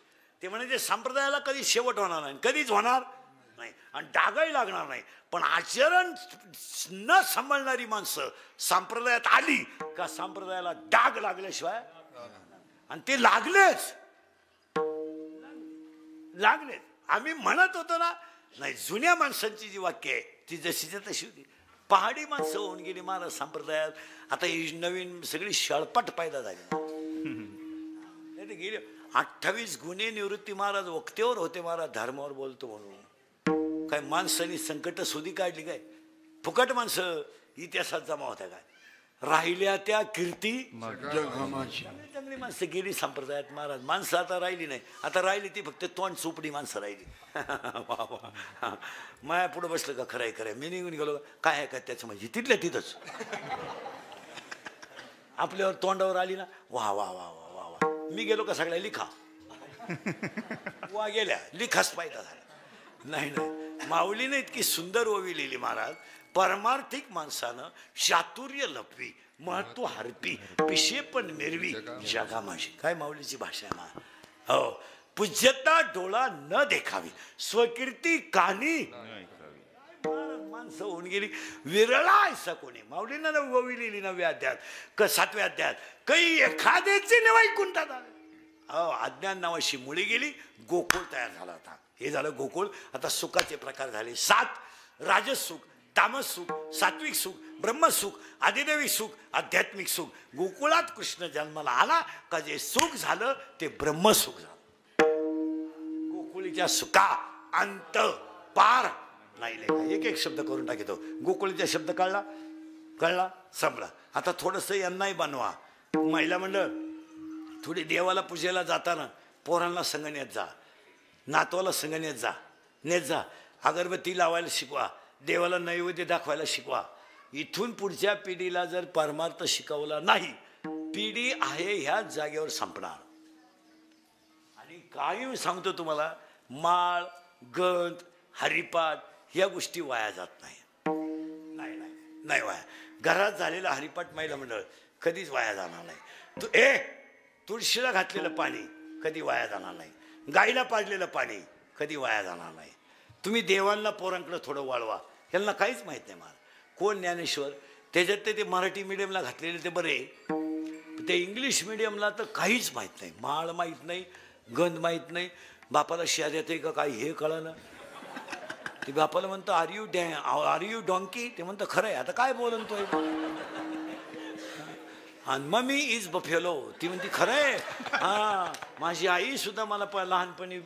ते म्हणजे संप्रदायाला कधी शेवट होणार नाही कधीच होणार नाही आणि डागही लागणार नाही. पण आचरण न सांभाळणारी माणसं संप्रदायात आली का संप्रदायाला डाग लागल्याशिवाय आणि ते लागलेच. आम्ही म्हणत होतो ना नाही जुन्या माणसांची जी वाक्य आहे ती जशीच्या तशी होती. पहाडी माणसं होऊन गेली महाराज संप्रदायात. आता ही नवीन सगळी शळपट पैदा झाली. नाही गेले 28 गुन्हे निवृत्ती महाराज वक्तेवर होते महाराज धर्मावर बोलतो म्हणून. काय माणसांनी संकट सुधी काढली काय. फुकट माणसं इतिहासात जमा होत्या काय. राहिल्या त्या कीर्ती चांगली माणसं गेली संप्रदायात महाराज. माणसं आता राहिली नाही. आता राहिली ती फक्त तोंड चोपडी माणसं राहिली. माया पुढं बसलं का खरंय खरंय मी निघून गेलो काय आहे का त्याचं म्हणजे तिथल्या तिथंच आपल्यावर तोंडावर आली ना वा वा वा वा वा वा. मी गेलो का सगळ्या लिखा वा गेल्या लिखाच पाहिजे झाला. नाही नाही माऊलीने इतकी सुंदर ओवी लिहिली महाराज. परमार्थिक माणसानं चातुर्य लपवी महत्व हरपी पिशे पण मिरवी जगा माझी. काय माऊलीची भाषा आहे मा. हो पूज्यता डोळा न देखावी स्वकीर्ती कानी माणसं होऊन गेली. विरळा कोणी माऊलीनं ओवी लिहिली 9व्या अध्यायात का 7व्या अध्यायात काही एखाद्याची नवाई कुंठात आले. हो अज्ञान नावाची मुळी गेली गोकुळ तयार झाला होता. हे झालं गोकुळ. आता सुखाचे प्रकार झाले 7. राजस सुख तामस सुख सात्विक सुख ब्रह्मसुख आदिदेवी सुख आध्यात्मिक सुख. गोकुळात कृष्ण जन्माला आला का जे सुख झालं ते ब्रह्मसुख झालं. गोकुळीच्या सुखा अंत पार नाही लेखा. एक एक शब्द करून टाकतो. गोकुळीचा शब्द कळला कळला संपला. आता थोडंसं यांनाही बनवा. महिला मंडळ थोडी देवाला पूजेला जाताना पोरांना संग नेत जा नातवाला संग नेत जा. अगरबत्ती लावायला शिकवा. देवाला नैवेद्य दाखवायला शिकवा. इथून पुढच्या पिढीला जर परमार्थ शिकवला नाही पिढी आहे ह्याच जागेवर संपणार. आणि काही सांगतो तुम्हाला माळ गंध हरिपाठ ह्या गोष्टी वाया जात नाही. नाही नाही नाही वाया. घरात झालेला हरिपाठ महिला मंडळ कधीच वाया जाणार नाही. तुळशीला घातलेलं पाणी कधी वाया जाणार नाही. गाईला पाजलेलं पाणी कधी वाया जाणार नाही. तुम्ही देवांना पोरांकडे थोडं वळवा. यांना काहीच माहीत नाही मला कोण ज्ञानेश्वर. त्याच्यात ते मराठी मिडियमला घातलेले ते बरे, ते इंग्लिश मिडियमला तर काहीच माहीत नाही. माळ माहीत नाही, गंध माहीत नाही, बापाला शियार येते का काय हे कळलं. ते बापाला म्हणतं आर यू डॉंकी. ते म्हणतं खरं आहे, आता काय बोलन तो. आणि मम्मी इज बफेलो. ती म्हणते खरं आहे. हा, माझी आई सुद्धा मला लहानपणी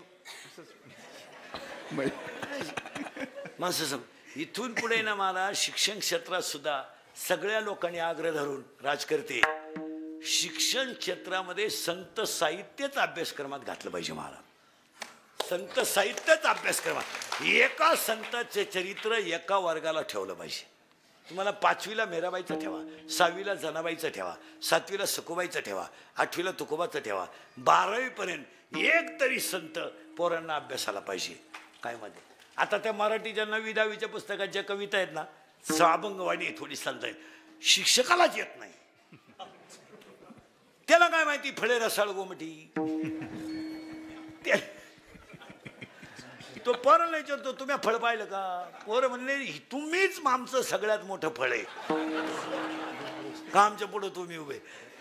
माणसं इथून पुढे ना मला शिक्षण क्षेत्रात सुद्धा सगळ्या लोकांनी आग्रह धरून राजकर्ते शिक्षण क्षेत्रामध्ये संत साहित्यच अभ्यासक्रमात घातलं पाहिजे. मला संत साहित्यच अभ्यासक्रमात एका संताचे चरित्र एका वर्गाला ठेवलं पाहिजे. तुम्हाला 5वीला मेराबाईचं ठेवा, 6वीला जनाबाईचं ठेवा, 7वीला सखुबाईचं ठेवा, 8वीला तुकोबाचं ठेवा, 12वीपर्यंत एक तरी संत पोरांना अभ्यासाला पाहिजे. काय मध्ये आता त्या मराठीच्या 9वी 10वीच्या पुस्तकात ज्या कविता आहेत ना, अभंगवाणी थोडी चालत आहेत, शिक्षकालाच येत नाही. त्याला काय माहिती फळे रसाळ गोमटी. तो पोराला विचारतो तुम्ही फळ पाहिलं का. पोरं म्हणले तुम्हीच आमचं सगळ्यात मोठं फळ आहे का, आमच्या पुढं तुम्ही उभे.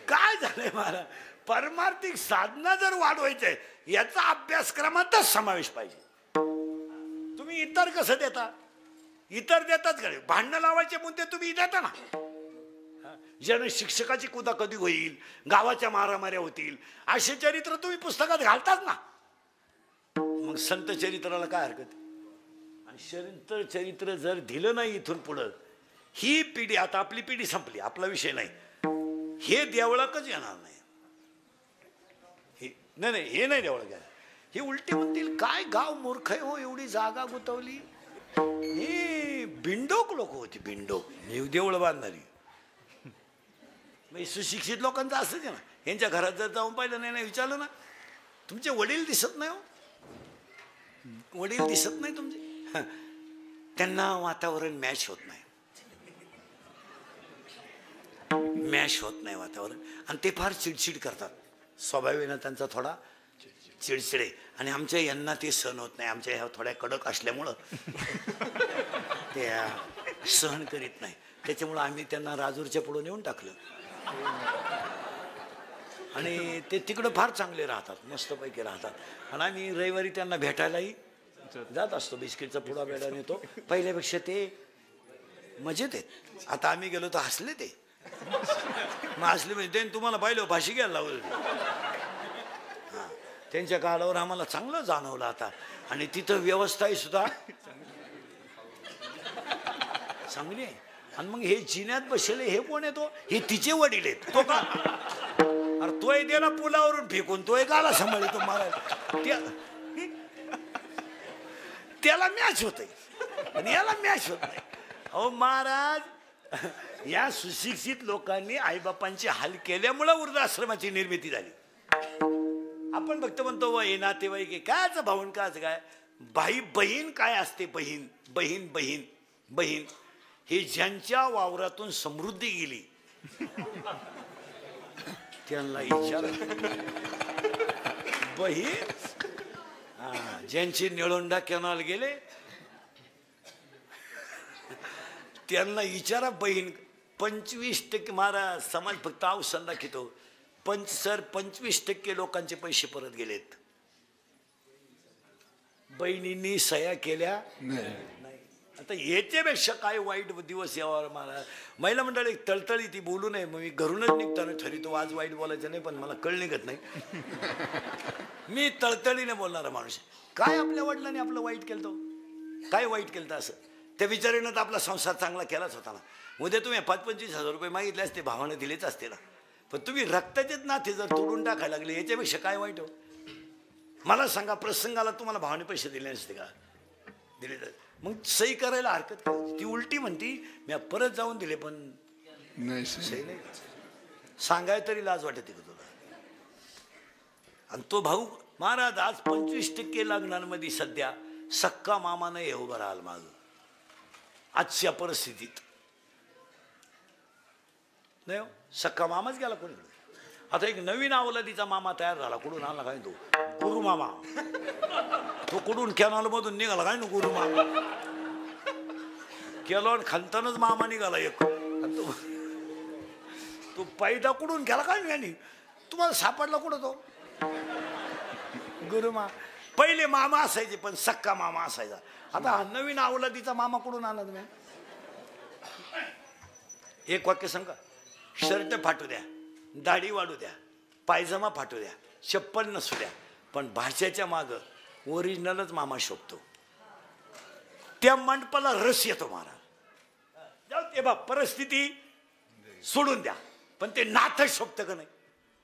काय झालंय मला, परमार्थिक साधना जर वाढवायचंय याचा अभ्यासक्रमातच समावेश पाहिजे. तुम्ही इतर कसं देता, इतर देतात का. भांडणं लावायचे मुद्दे तुम्ही देता ना. ज्यानं शिक्षकाची कुदा कधी होईल, गावाच्या मारामाऱ्या होतील, असे चरित्र तुम्ही पुस्तकात घालतात ना. मग संत चरित्राला काय हरकत. आणि संत चरित्र जर दिलं नाही इथून पुढं, ही पिढी, आता आपली पिढी संपली, आपला विषय नाही, हे देवळाकच येणार नाही. नाही हे नाही देवळाक येणार. हे उलटे म्हणतील काय गाव मूर्ख आहे हो, एवढी जागा गुतवली. हे बिंडोक लोक होती, बिंडोक देवळ बांधणारी. सुशिक्षित लोकांचं असंच आहे ना. यांच्या घरात जर जाऊन पाहिलं नाही विचारलं ना, तुमचे वडील दिसत नाही हो, वडील दिसत नाही तुमचे. त्यांना वातावरण मॅच होत नाही, मॅच होत नाही वातावरण. आणि ते फार चिडचिड करतात, स्वभावाने त्यांचा थोडा चिडचिडे. आणि आमच्या यांना ते सहन होत नाही. आमच्या ह्या थोड्या कडक असल्यामुळं ते सहन करीत नाही. त्याच्यामुळं आम्ही त्यांना राजूरच्या पुढं नेऊन टाकलं. आणि ते तिकडं फार चांगले राहतात, मस्तपैकी राहतात. आणि आम्ही रविवारी त्यांना भेटायलाही जात असतो. बिस्किटचा पुडा बेडा नेतो. पहिल्यापेक्षा ते मजेत आहेत. आता आम्ही गेलो तर हसले ते. मग हसले म्हणजे तुम्हाला पाहिलं भाषी घ्यायला लावलं. हां, त्यांच्या काळावर आम्हाला चांगलं जाणवलं आता. आणि तिथं व्यवस्थाही सुद्धा चांगली आहे. आणि मग हे जिन्यात बसले हे कोण येतो, हे तिचे वडील आहेत. तो का अरे तोय दे ना पुलावरून फेकून, तोय गाला सांभाळतो मारायला. त्याला मॅच होत आणि याला मॅच होत नाही. अहो महाराज, या सुशिक्षित लोकांनी आईबापांचे हाल केल्यामुळे वृद्धाश्रमाची निर्मिती झाली. आपण फक्त म्हणतो वय नातेवाईक कायच भाऊन काच काय भाई बहीण काय असते. बहीण बहीण बहीण बहीण हे ज्यांच्या वावरातून समृद्धी गेली त्यांना विचार. बहीण ज्यांची निळोंडा कॅनॉल गेले त्यांना विचारा बहीण. 25% मारा समाज फक्त अवसंदा घेतो. 25% लोकांचे पैसे परत गेलेत. बहिणींनी सह्या केल्या नाही. आता याच्यापेक्षा काय वाईट दिवस यावर मला. महिला मंडळ एक तळतळी ती बोलू नये, मग मी घरूनच निघताना ठरवतो आज वाईट बोलायचं नाही, पण मला कळ निघत नाही. मी तळतळीने बोलणारा माणूस. काय आपल्या वडिलांनी आपलं वाईट केलं तो, काय वाईट केलं असं. त्या विचारानं तर आपला संसार चांगला केलाच होता ना. उद्या तुम्ही 25,000 रुपये मागितले असते, भावाने दिलेच असते ना. पण तुम्ही रक्ताचेच नाते जर तोडून टाकायला लागले, याच्यापेक्षा काय वाईट हो. मला सांगा, प्रसंगाला तुम्हाला भावाने पैसे दिले नसते का, दिले तर मग सही करायला हरकत काय. ती उलटी म्हणती मी परत जाऊन दिले, पण सही नाही सांगाय तरी लाज वाटते का तुला. आणि तो भाऊ महाराज आज 25% लग्नांमध्ये सध्या सक्का मामा नाही उभं राहाल माग आजच्या परिस्थितीत. नाही सक्का मामाच गेला कोणीकडे. आता एक नवीन अवलादीचा मामा तयार झाला. कुठून आला काय तो गुरु मामा तो कुठून कॅनॉल मधून निघाला काय ना गुरु मामा केलं खालतानच मामा निघाला एक तो पैदा कुठून गेला काय नाही तुम्हाला सापडला कुठं तो गुरुमा पहिले मामा असायचे पण सक्का मामा असायचा आता नवीन अवलादीचा मामा कुठून आणला तुम्ही एक वाक्य सांगा शर्ट फाटू द्या दाढी वाढू द्या पायजमा फाटू द्या चप्पल नसू द्या पण भाषेच्या माग ओरिजिनलच मामा शोभतो त्या मंडपाला रस येतो महाराज जाऊ ते बा परिस्थिती सोडून द्या पण ते नातं शोभतं का नाही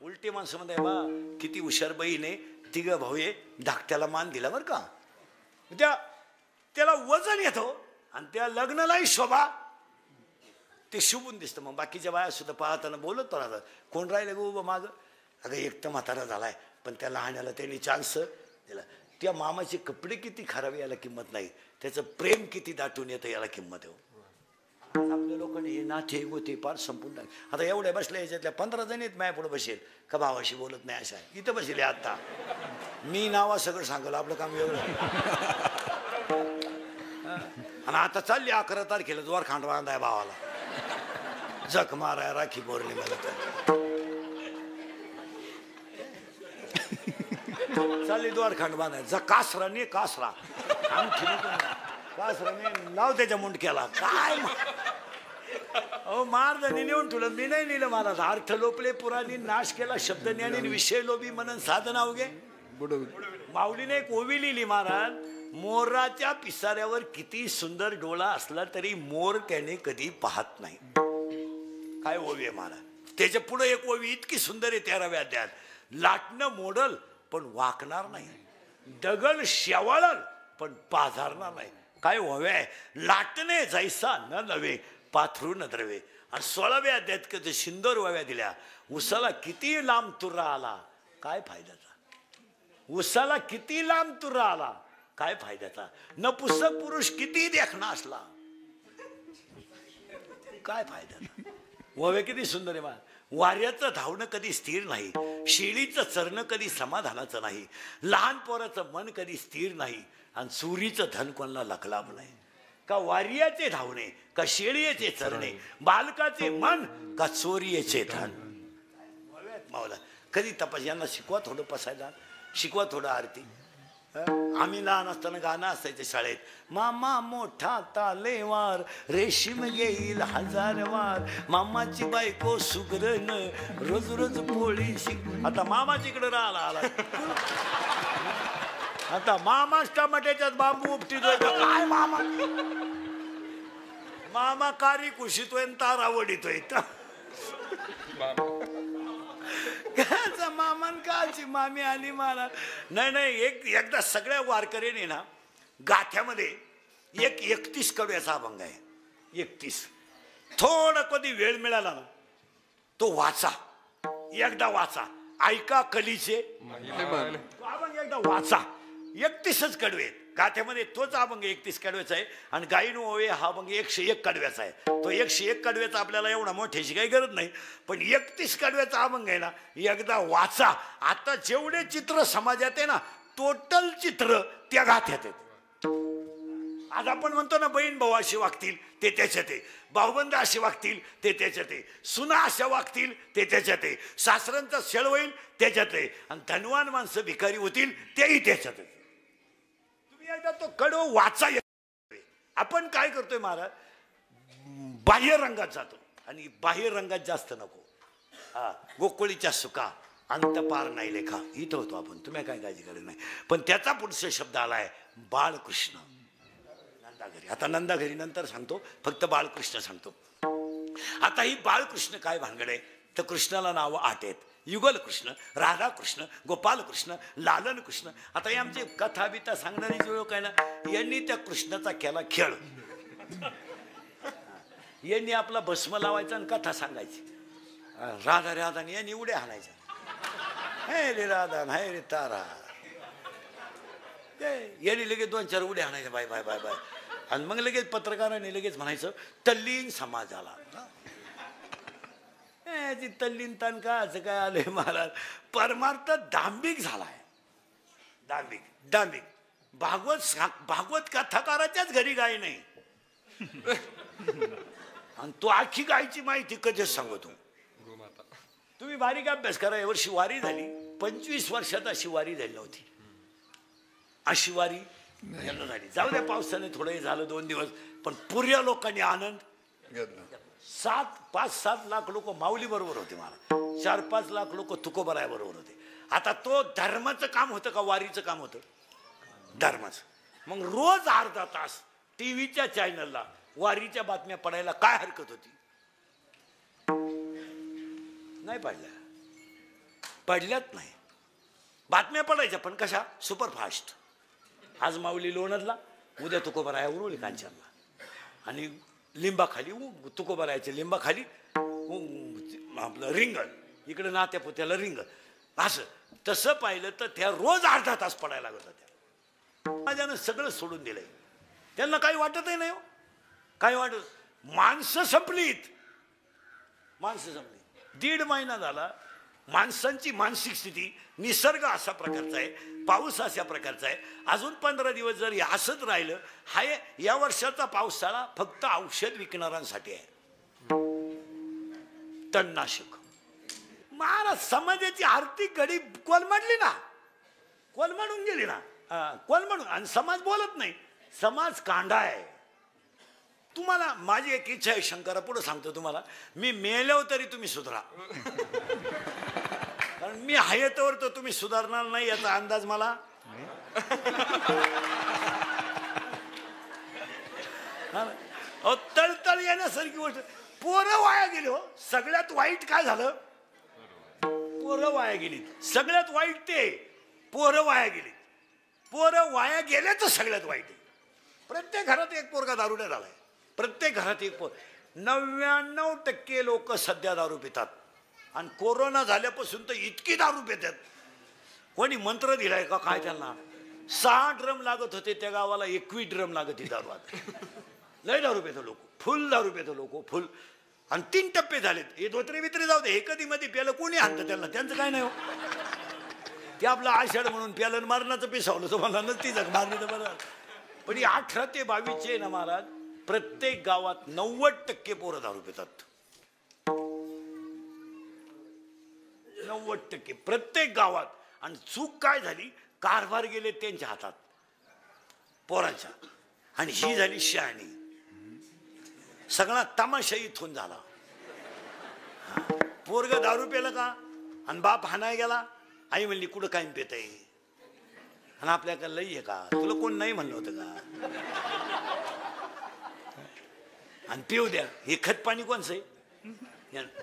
उलटी माणसं म्हणते बा किती हुशार बहीने तिघ भाऊ धाकट्याला मान दिला बरं का त्याला वजन येतो आणि त्या लग्नालाही शोभा ते शुभून दिसतं मग बाकीच्या बाया सुद्धा पाहताना बोलत राहतात कोण राहिले गो माग अगं एक तर म्हातारा झालाय पण त्या लहाण्याला त्यांनी चान्स दिला त्या मामाचे कपडे किती खराब याला किंमत नाही त्याचं प्रेम किती दाटून येतं याला किंमत आहे आपल्या लोकांनी हे नाथे गोते पार संपून टाक आता एवढ्या बसल्या याच्यातल्या 15 जण आहेत माया पुढे बसेल का भावाशी बोलत नाही अशा इथं बसेल आता मी नावा सगळं सांगलं आपलं काम वेगळं आणि आता चालली 11 तारखेला जोर खांड बांधाय भावाला जख माराय राखी बोरली मला तर चालली द्वार खांड बांधाय जा कासरा ने कासरा कासराने लाव त्याच्या मुंडक्याला काय अहो मारदानी नेऊन तुला मी नाही नेलं महाराज अर्थ लोपले पुराणी नाश केला शब्द ज्ञानी विषय लोभी मनन साधन अवघे माऊलीने एक ओवी लिहिली महाराज मोराच्या पिसाऱ्यावर किती सुंदर डोळा असला तरी मोर त्याने कधी पाहत नाही काय ओवी आहे महाराज त्याच्या पुढे एक ओवी इतकी सुंदर आहे 13व्या अध्यायात लाटणं मोडल पण वाकणार नाही दगड शेवाळल पण पाझरणार नाही काय ओव्या लाटणे जैसा न नव्हे पाथरू न द्रवे आणि 16व्या अध्यायात कधी शिंदोर ओव्या दिल्या उसाला किती लांब तुरा आला काय फायद्याचा उसाला किती लांब तुरा आला काय फायद्याचा नपुसक पुरुष किती देखणा असला काय फायद्याचा ओव्या किती सुंदर आहे मा वाऱ्याचं धावणं कधी स्थिर नाही शेळीचं चरणं कधी समाधानाचं नाही लहान पोराचं मन कधी स्थिर नाही आणि चोरीचं धन कोणाला लखलाभ नाही का वार्याचे धावणे का शेळीचे चरणे बालकाचे मन का चोरीचे धन मावला कधी तपास यांना शिकवा थोडं पसायला शिकवा थोडं आरती आम्ही लहान असताना गाणं असायचं शाळेत मामा मोठा तालेवार रेशीम घेईल 1000 वार मामाची बायको सुगरण रोज रोज पोळी शिक आता मामाची इकडे राहिला आला आता मामाच टमाट्याच्यात बांबू उपटीतोय काय मामा मामा कारी कुशीतोय तारा वडीतोय मामान काची मामी आली मला नाही एकदा सगळ्या वारकऱ्यांनी ना गाथ्यामध्ये एक 31 कडव्याचा अभंग आहे 31 थोडा कधी वेळ मिळाला ना तो वाचा एकदा वाचा ऐका कलीचे अभंग एकदा वाचा 31च कडवे गाथ्यामध्ये तोच अभंग 31 कडव्याचा आहे आणि गायीन ओवे हा अभंग 101 कडव्याचा आहे तो 101 कडव्याचा आपल्याला एवढा मोठ्याची काही गरज नाही पण 31 कडव्याचा अभंग आहे ना एकदा वाचा आता जेवढे चित्र समाजात आहे ना टोटल चित्र त्या गाथ्यात आहेत आज आपण म्हणतो ना बहीण भाऊ असे वागतील ते त्याच्यात आहे भाऊबंद असे वागतील ते त्याच्यात आहे सुना अशा वागतील ते त्याच्यात आहे सासऱ्यांचा छळ होईल त्याच्यात आहे आणि धनवान माणसं भिकारी होतील तेही त्याच्यात आहे एकदा तो कडो वाचा आपण काय करतोय महाराज बाह्य रंगात जातो आणि बाह्य रंगात जास्त नको हा गोकुळीच्या सुका अंत पार नाही लेखा इथं होतो आपण तुम्ही काय काळजी करत नाही पण त्याचा पुढचा शब्द आलाय बाळकृष्ण नंदाघरी आता नंदाघरी नंतर सांगतो फक्त बाळकृष्ण सांगतो आता ही बाळकृष्ण काय भानगड आहे तर कृष्णाला नावं 8 आहेत युगल कृष्ण राधाकृष्ण गोपाल कृष्ण लालन कृष्ण आता हे आमचे कथा बिथा सांगणारे जे लोक आहे ना यांनी त्या कृष्णाचा केला खेळ यांनी आपला भस्म लावायचा आणि कथा सांगायची राधा राधा यांनी उड्या हाणायच्या हे रे राधा हे रे तारा यांनी लगेच 2-4 उड्या हाणायच्या बाय बाय बाय बाय आणि मग लगेच पत्रकारांनी लगेच म्हणायचं तल्लीन समाजाला तल्लीन तान का असं काय आलंय महाराज परमार्थ दांभिक झालाय दांभिक दांभिक भागवत कथाकाराच्याच घरी गाय नाही आणि तो आखी गायची माहिती कधीच सांगतो. तुम्ही बारीक अभ्यास करा. यावर्षी वारी झाली 25 वर्षात अशी वारी झाली नव्हती. अशी वारी यांना झाली. जाऊ द्या पावसाने थोडंही झालं 2 दिवस पण पुऱ्या लोकांनी आनंद घेतला. 5-7 लाख लोक माऊली बरोबर होते. मला 4-5 लाख लोक तुकोबराया बरोबर होते. आता तो धर्माचं काम होतं का वारीचं काम होतं? धर्माचं. मग रोज अर्धा तास टीव्हीच्या चॅनलला वारीच्या बातम्या पडायला काय हरकत होती? नाही पडल्यात नाही. बातम्या पडायच्या पण कशा? सुपरफास्ट. आज माऊली लोणदला, उद्या तुकोबराया उरुळी कांचनला आणि लिंबाखाली तुकोबरायाच्या लिंबाखाली आपलं रिंगण, इकडे नात्यापुत्याला रिंगण. असं तसं पाहिलं तर त्या रोज अर्धा तास पडायला लागत होत्या. माझ्यानं सगळं सोडून दिलंय. त्यांना काही वाटतही नाही हो. काही वाटत. माणसं संपलीत. 1.5 महिना झाला. माणसांची मानसिक स्थिती, निसर्ग अशा प्रकारचा आहे, पाऊस अशा प्रकारचा आहे. अजून 15 दिवस जर असंच राहिलं, हा या वर्षाचा पावसाळा फक्त औषध विकणाऱ्यांसाठी आहे. तणनाशक. महाराज समाजाची आर्थिक घडी कोलमडली ना, कोलमडून गेली ना, कोलमडून. आणि समाज बोलत नाही. समाज कांडा आहे. तुम्हाला माझी एक इच्छा आहे, शंकरा पुढे सांगतो तुम्हाला, मी मेल्यावर तरी तुम्ही सुधारा. कारण मी आहे तर तुम्ही सुधारणार नाही याचा अंदाज मला. तळतळ येण्यासारखी गोष्ट. पोरं वाया गेली हो. सगळ्यात वाईट काय झालं? पोरं वाया गेली. सगळ्यात वाईट ते पोरं वाया गेली. पोरं वाया गेल्याचं सगळ्यात वाईट आहे. प्रत्येक घरात एक पोरगा दारुड्या झालाय. प्रत्येक घरात एक 99% लोक सध्या दारू पितात. आणि कोरोना झाल्यापासून तर इतकी दारू पितात. कोणी मंत्र दिलाय का काय त्यांना? 6 ड्रम लागत होते त्या गावाला, 21 ड्रम लागत ही दारू. आता लय दारू पितो लोक, फुल दारू पितो लोक, फुल. आणि 3 टप्पे झालेत. हे धोत्रे बित्रे जाऊ दे, हे कधी मध्ये प्यालं कोणी आणतं त्यांना, त्यांचं काय नाही हो. ते आपलं आषाढ म्हणून प्यालं मारणाचं पिसावलं तुम्हाला नसती जग मारली तर बरं. पण ही 18 ते 22 ना महाराज, प्रत्येक गावात 90% पोरं दारू पितात. 90% प्रत्येक गावात. आणि चूक काय झाली? कारभार गेले त्यांच्या हातात पोरांच्या. आणि ही झाली शहाणी. सगळा तमाशा इथून झाला. पोरग दारू पेलं का आणि बाप हाणाय गेला. आई म्हणली कुठं काय पेत आहे आणि आपल्याकडे लई आहे का? तुला कोण नाही म्हणलं होतं का? आणि पिऊ द्या. हे खत पाणी कोणचं आहे?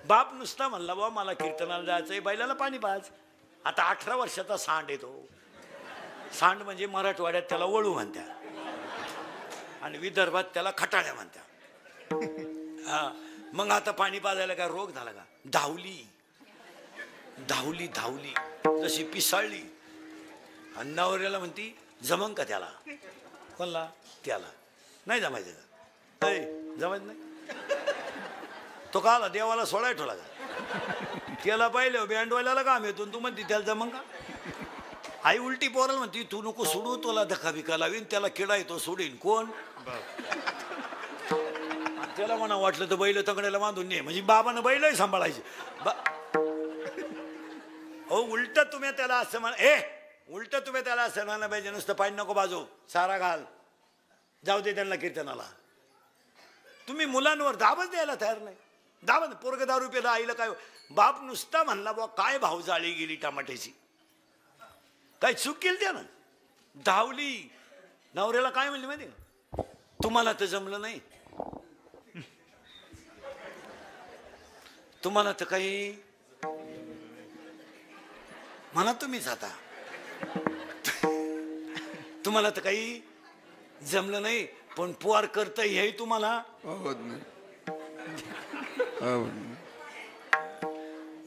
बाप नुसता म्हणला बाबा मला कीर्तनाला जायचंय, बैलाला पाणी पाज. आता 18 वर्षाचा सांड येतो. सांड म्हणजे मराठवाड्यात त्याला वळू म्हणत्या आणि विदर्भात त्याला खटाळ्या म्हणत्या. हा मग आता पाणी पाजायला काय रोग झाला का? धावली धावली धावली जशी पिसाळली. आणि नवऱ्याला म्हणती जमन का त्याला? कोणला? त्याला. नाही जमायचं का? जमायचं नाही. तो का आला देवाला सोडाय ठेवला का? त्याला पाहिलं बँडवाल्याला काम येतो तू म्हणती त्याला जमन का? आई उलटी पोराला म्हणती तू नको सोडू, तुला धक्का बिका लावीन, त्याला किडा येतो सोडीन. कोण? त्याला म्हणा वाटलं तर बैल तंगड्याला बांधून ने, म्हणजे बाबानं बैलही सांभाळायचे. हो उलट तुम्ही त्याला असं म्हणा, उलट तुम्ही त्याला असं म्हणायला पाहिजे, नुसतं पाणी नको बाजू, सारा घाल, जाऊ दे त्यांना कीर्तनाला. तुम्ही मुलांवर दाबच द्यायला तयार नाही. दाबच. पोरग दारू पेला, आईला काय? बाप नुसता म्हणला बा काय भाव जाळी गेली टमाट्याची, काय चूक केली त्यानं? धावली. नवऱ्याला काय म्हणली माहिती? तुम्हाला तर जमलं नाही, तुम्हाला तर काही म्हणा तुम्हीच आता, तुम्हाला तर काही जमलं नाही. पण पोर करता हे तुम्हाला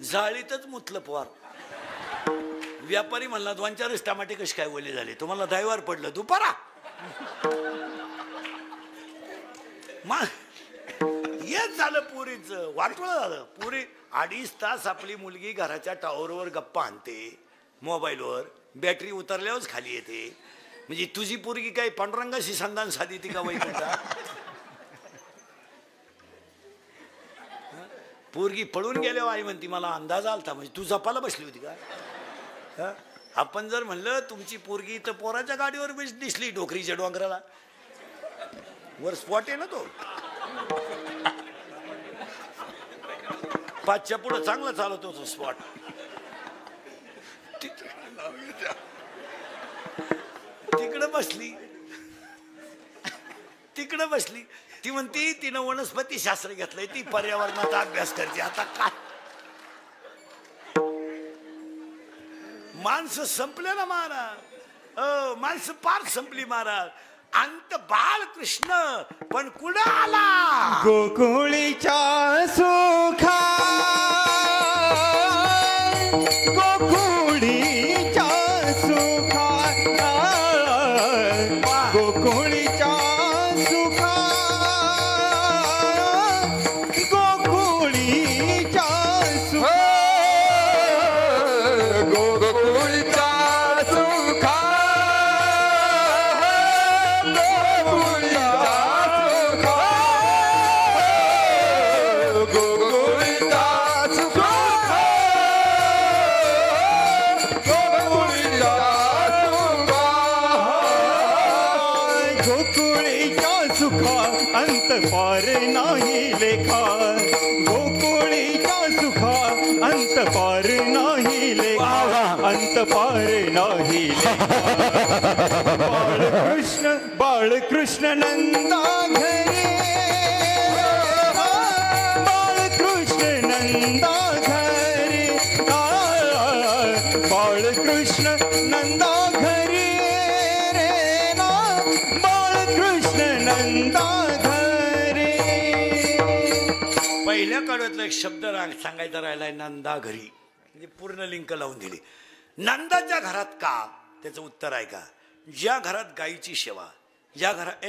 जाळीतच मुतलं पोर. व्यापारी म्हणला 2-4 टमाटे कसे काय ओले झाले, तुम्हाला दैवार पडलं दुपारा. हेच झालं पुरीचं वाटवळ झालं. पुरी 2.5 तास आपली मुलगी घराच्या टॉवरवर गप्पा आणते मोबाईलवर, बॅटरी उतरल्यावरच खाली येते. म्हणजे तुझी पोरगी काय पांडुरंगाशी संधान साधी ती का वैकुंठा? पोरगी पळून गेल्यावर आई म्हणती मला अंदाज आलता. म्हणजे तू जपाला बसली होती का? आपण जर म्हणलं तुमची पोरगी तर पोराच्या गाडीवर दिसली डोकरीच्या डोंगराला, वर स्पॉट आहे ना तो, 5च्या पुढं चांगला चालवतो तो स्पॉट. तिकडं बसली ती म्हणती तिनं वनस्पती शास्त्र घेतलंय, ती पर्यावरणाचा अभ्यास करते. आता काय माणसं संपले ना महाराज, माणसं पार संपली महाराज. अंत बाळकृष्ण पण कुठं आला? गोकुळीच्या सुखा, गोकुळीच्या सुखा, गोकुळीच्या सुखा, गोकुळीच्या सुखा, गोकुळीच्या सुखा, अंत पार नाही लेखा. गोकुळीच्या सुखा अंत पार नाही लेखा, अंत पार नाही लेखा. बाळकृष्ण बाळकृष्ण नंदा घरी, बाळकृष्ण नंदा घरी, बाळकृष्ण नंदा घरी रे ना, बाळकृष्ण नंदा घरी. पहिल्या काळातला एक शब्द सांगायचा राहिलाय नंदा घरी, म्हणजे पूर्ण लिंक लावून दिली. नंदाच्या घरात का? त्याचं उत्तर आहे का? ज्या घरात गायीची सेवा, ज्या घरात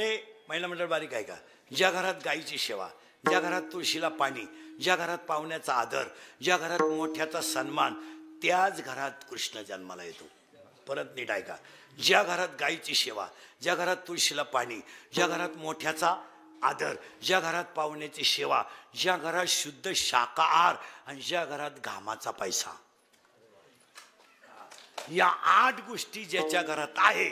महिला मंडळ बारीक आहे का, ज्या घरात गायीची सेवा, ज्या घरात तुळशीला पाणी, ज्या घरात पाहुण्याचा आदर, ज्या घरात मोठ्याचा सन्मान, त्याच घरात कृष्ण जन्माला येतो. परत नीट आहे का? ज्या घरात गायीची सेवा, ज्या घरात तुळशीला पाणी, ज्या घरात मोठ्याचा आदर, ज्या घरात पाहुण्याची सेवा, ज्या घरात शुद्ध शाकाहार आणि ज्या घरात घामाचा पैसा, या 8 गोष्टी ज्याच्या घरात आहे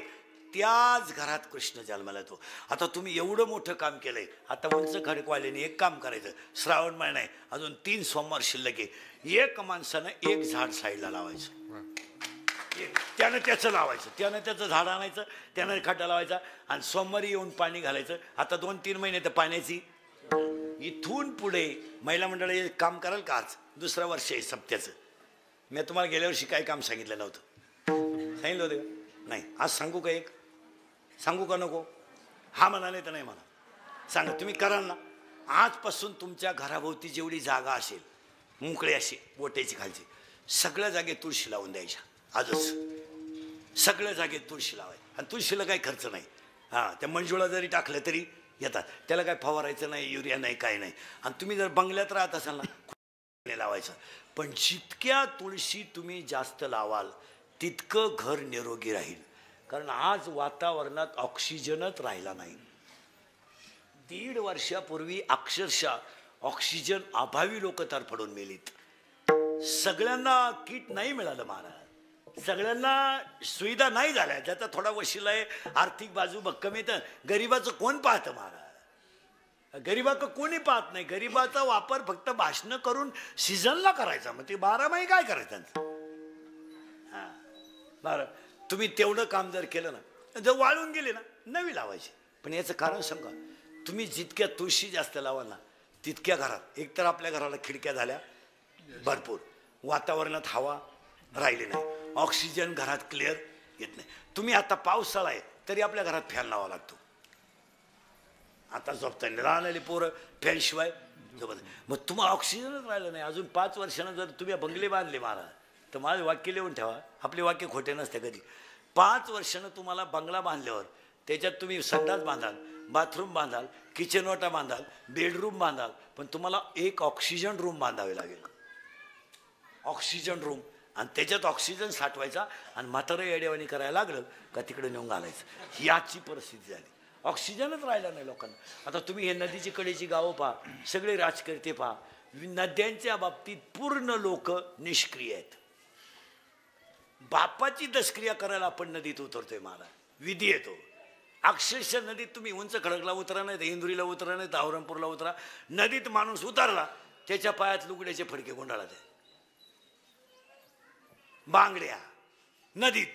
त्याच घरात कृष्ण जन्माला येतो. आता तुम्ही एवढं मोठं काम केलंय, आता उंच खडकवाल्याने एक काम करायचं, श्रावण महिना आहे, अजून 3 सोमवार शिल्लक आहे, एक माणसानं एक झाड साईडला लावायचं, त्यानं त्याचं लावायचं, त्यानं त्याचं झाड आणायचं, त्यानं खड्डा लावायचा आणि सोमवारी येऊन पाणी घालायचं. आता 2-3 महिने तर पाण्याची. इथून पुढे महिला मंडळ काम कराल का? आज 2रं वर्ष आहे सप्त्याचं. मी तुम्हाला गेल्या वर्षी काय काम सांगितलं नव्हतं, सांगितलं होतं का? नाही. आज सांगू का? एक सांगू का नको? हा म्हणाले तर नाही म्हणा, सांगा. तुम्ही कराल ना? आजपासून तुमच्या घराभोवती जेवढी जागा असेल मोकळी अशी बोट्याची खालची, सगळ्या जागेत तुळशी लावून द्यायच्या. आजच सगळ्या जागेत तुळशी लावायची. आणि तुळशीला काही खर्च नाही. हां, त्या मंजुळा जरी टाकलं तरी येतात, त्याला काय फवारायचं नाही, युरिया नाही, काय नाही. आणि तुम्ही जर बंगल्यात राहत असाल ना, लावायचं. पण जितक्या तुळशी तुम्ही जास्त लावाल तितकं घर निरोगी राहील. कारण आज वातावरणात ऑक्सिजनच राहिला नाही. 1.5 वर्षापूर्वी अक्षरशः ऑक्सिजन अभावी लोक तरफडून मेलीत. सगळ्यांना किट नाही मिळालं महाराज, सगळ्यांना सुविधा नाही झाल्या. ज्याचा थोडा वशिला आहे, आर्थिक बाजू भक्कम येतं, गरिबाचं कोण पाहतं महाराज? गरिबाचं कोणी पाहत नाही. गरिबाचा वापर फक्त भाषणं करून सीझनला करायचा, मग ते 12 महिने काय करायचं? हां, बरं. तुम्ही तेवढं काम जर केलं ना, जर वाळून गेले ना, नवी लावायची. पण याचं कारण सांगा, तुम्ही जितक्या तुळशी जास्त लावाल ना तितक्या घरात, एकतर आपल्या घराला खिडक्या झाल्या भरपूर, वातावरणात हवा राहिली नाही, ऑक्सिजन घरात क्लिअर येत नाही. तुम्ही आता पावसाळा आहे तरी आपल्या घरात फॅन लावा लागतो. आता झोपताना राहणारी पोरं फॅनशिवाय झोपत. मग तुम्हाला ऑक्सिजनच राहिलं नाही. अजून 5 वर्षानं जर तुम्ही बंगले बांधले महाराज, तर माझे वाक्य लिहून ठेवा, आपले वाक्य खोटे नसते कधी. 5 वर्षानं तुम्हाला बंगला बांधल्यावर त्याच्यात तुम्ही संडास बांधाल, बाथरूम बांधाल, किचन वाटा बांधाल, बेडरूम बांधाल, पण तुम्हाला एक ऑक्सिजन रूम बांधावी लागेल. ऑक्सिजन रूम आणि त्याच्यात ऑक्सिजन साठवायचा आणि म्हातारं येडेवाणी करायला लागलं का तिकडे नेऊन घालायचं. ही आजची परिस्थिती झाली. ऑक्सिजनच राहिला नाही लोकांना. आता तुम्ही हे नदीची कडेची गावं पहा, सगळे राजकर्ते पहा, नद्यांच्या बाबतीत पूर्ण लोक निष्क्रिय आहेत. बापाची दशक्रिया करायला आपण नदीत उतरतोय. मला विधी येतो अक्षरशः नदीत तुम्ही उंच खडकला उतरा नाही तर इंदुरीला उतरा नाही तर औरंगपूरला उतरा, नदीत माणूस उतरला त्याच्या पायात लुगड्याचे फडके गुंडाळा ते बांगड्या नदीत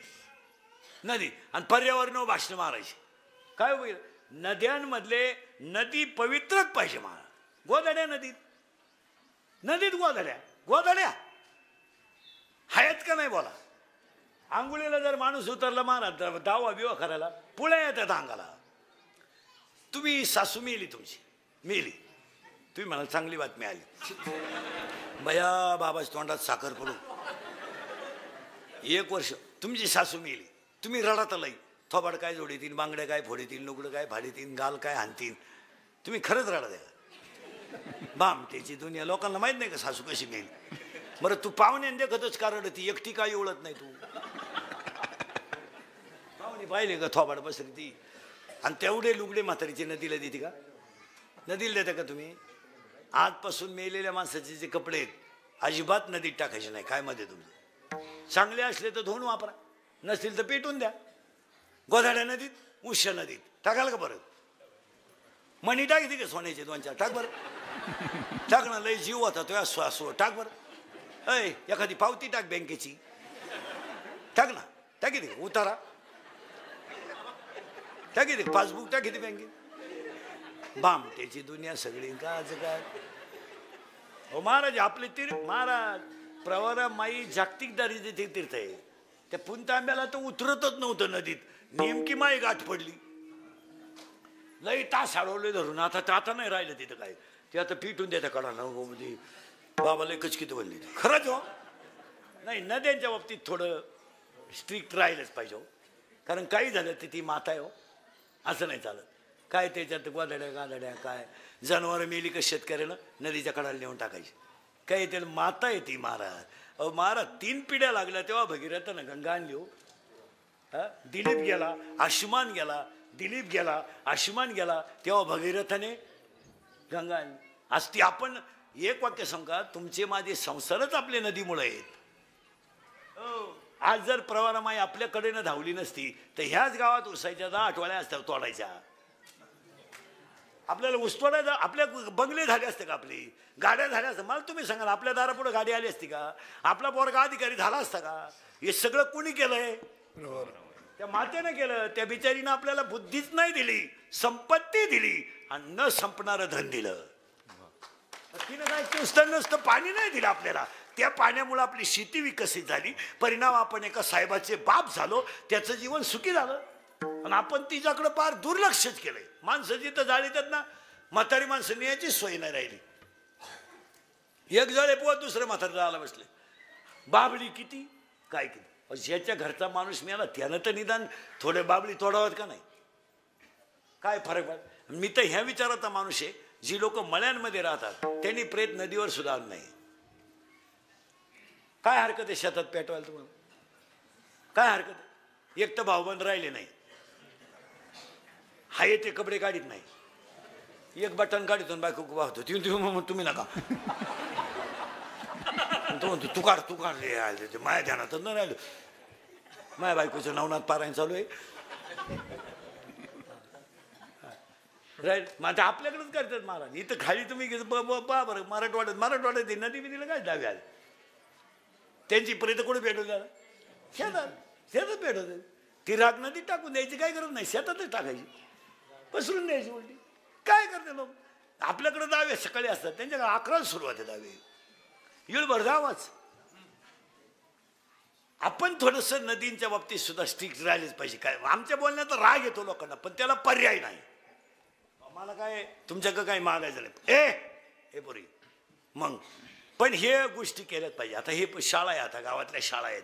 आणि पर्यावरण भाषण मारायची. काय होईल नद्यांमधले नदी पवित्रच पाहिजे. मला गोधड्या नदीत गोधड्या आहेत का नाही बोला. आंघोळीला जर माणूस उतरला मारा दावा बिवा करायला पुळ्या येतात अंगाला. तुम्ही सासू मेली, तुमची मेली, तुम्ही मला चांगली बातमी आली, बया बाबाच्या तोंडात साखर पडू, 1 वर्ष तुमची सासू मेली, तुम्ही रडात लई, थोबाड काय जोडीतीन, बांगड्या काय फोडीतीन, लुगडं काय फाडीतीन, गाल काय हाणतीन, तुम्ही खरंच रडा द्या. बाम त्याची दुनिया. लोकांना माहित नाही का सासू कशी मेली. बरं तू पाहुण्याने देखतच कारण ती एकटी काही ओळत नाही. तू पाहुणे पाहिले का थोबाड बसली ती. आणि तेवढे लुगडे म्हातारीचे नदीला देते का? नदीला देता का तुम्ही? आजपासून मेलेल्या माणसाचे जे कपडे आहेत अजिबात नदीत टाकायचे नाही. काय मध्ये तुमचं चांगले असले तर धुवून वापरा, नसतील तर पेटून द्या. गोधाड्या नदीत, उष्या नदीत टाकाल का? परत मणी टाकते का सोन्याचे 2-4 टाक बरं. टाक ना, लय जीव होता तो श्वास टाक बरं. अय एखादी पावती टाक बँकेची, टाक ना, टाकी दे उतारा, टाकी दे पासबुक, टाकी दे बँकेत. बाम त्याची दुनिया सगळी का आज काय. हो महाराज आपले महाराज प्रवरा माई जागतिक दारिद्र्य तीर्थ आहे. त्या पुंतांब्याला तर उतरतच नव्हतं नदीत, नेमकी माई गाठ पडली, लई तास अडवले धरून. आता नाही राहिलं तिथं काय, ते आता पिटून देता कडाला मध्ये. बाबाला एकच किती बोलली खरंच हो. नाही नद्यांच्या बाबतीत थोडं स्ट्रिक्ट राहिलंच पाहिजे हो. कारण काही झालं तर ती माता आहे हो, असं नाही चालत. काय त्याच्यात गोधड्या गाधड्या काय जनावरं मेली का शेतकऱ्यानं नदीच्या कडाला नेऊन टाकायची. काय त्याला माता आहे ती. महाराज अहो महाराज 3 पिढ्या लागल्या तेव्हा भगीरथानं गंगा आणली हो. दिलीप गेला, आयुष्मान गेला, दिलीप गेला, आयुष्मान गेला, तेव्हा भगीरथाने गंगा आणली. आज ती आपण एक वाक्य सांगा, तुमचे माझे संसारच आपले नदीमुळे आहेत. आज जर प्रवारामाई आपल्याकडेनं धावली नसती तर ह्याच गावात उसायच्या 10 आठवड्या असत्या तोडायच्या. आपल्याला ऊसतोडायचा, आपल्या बंगले झाले असते का, आपली गाड्या झाल्या असत्या. मला तुम्ही सांगा आपल्या दारापुढे गाडी आली असती का? आपला पोरगा अधिकारी झाला असता का? हे सगळं कोणी केलंय? त्या मातेनं केलं. त्या बिचारीनं आपल्याला बुद्धीच नाही दिली, संपत्ती दिली आणि न संपणारं धन दिलं. तिनं काय नुसतं पाणी नाही दिलं आपल्याला. त्या पाण्यामुळे आपली शेती विकसित झाली, परिणाम आपण एका साहेबाचे बाप झालो, त्याचं जीवन सुखी झालं. आणि आपण तिच्याकडे फार दुर्लक्षच केलंय. माणसं जिथं जाळीतात ना, म्हातारी माणसं याची सोय नाही राहिली. एक जळे पोत दुसरं म्हातारी जायला बसले. बाबळी किती काय किती. ज्याच्या घरचा माणूस मिळाला त्यानं तर निदान थोडे बाबळी तोडावत का नाही? काय फरक पडत? मी तर ह्या विचाराचा माणूस आहे, जी लोक मळ्यांमध्ये राहतात त्यांनी प्रेत नदीवर सुद्धा नाही. काय हरकत आहे शेतात पेटवायला तुम्हाला? काय हरकत आहे? एक तर भाऊबंद राहिले नाही, हाय ते कपडे काढीत नाही, एक बटन काढतो बायको वाहतो, तुम्ही नका तो म्हणतो तू काढ. माया ध्यानातच न राहिलं. माया बायकोचं नवनाथ पारायण चालू आहे राईट. मग आपल्याकडेच करतात महाराज. इथं खाली तुम्ही पहा बरं मराठवाड्यात नदी बिदीला काय दावे आले. त्यांची प्रेत कुठे पेटवली? शेतात पेटवते. ती राग नदीत टाकून द्यायची काय गरज नाही, शेतातच टाकायची, पसरून द्यायची उलटी. काय करते लोक? आपल्याकडे दावे सकाळी असतात, त्यांच्याकडे 11ला सुरुवात आहे दावे, येळभर दावाच. आपण थोडस नदींच्या बाबतीत सुद्धा स्ट्रिक्ट राहिलेच पाहिजे. काय आमच्या बोलण्यात राग येतो लोकांना, पण त्याला पर्याय नाही. मला काय तुमच्याकडे काही मागायचं नाही हे पोरी मग. पण हे गोष्टी केल्याच पाहिजे. आता हे शाळा आहे, आता गावातल्या शाळा आहेत,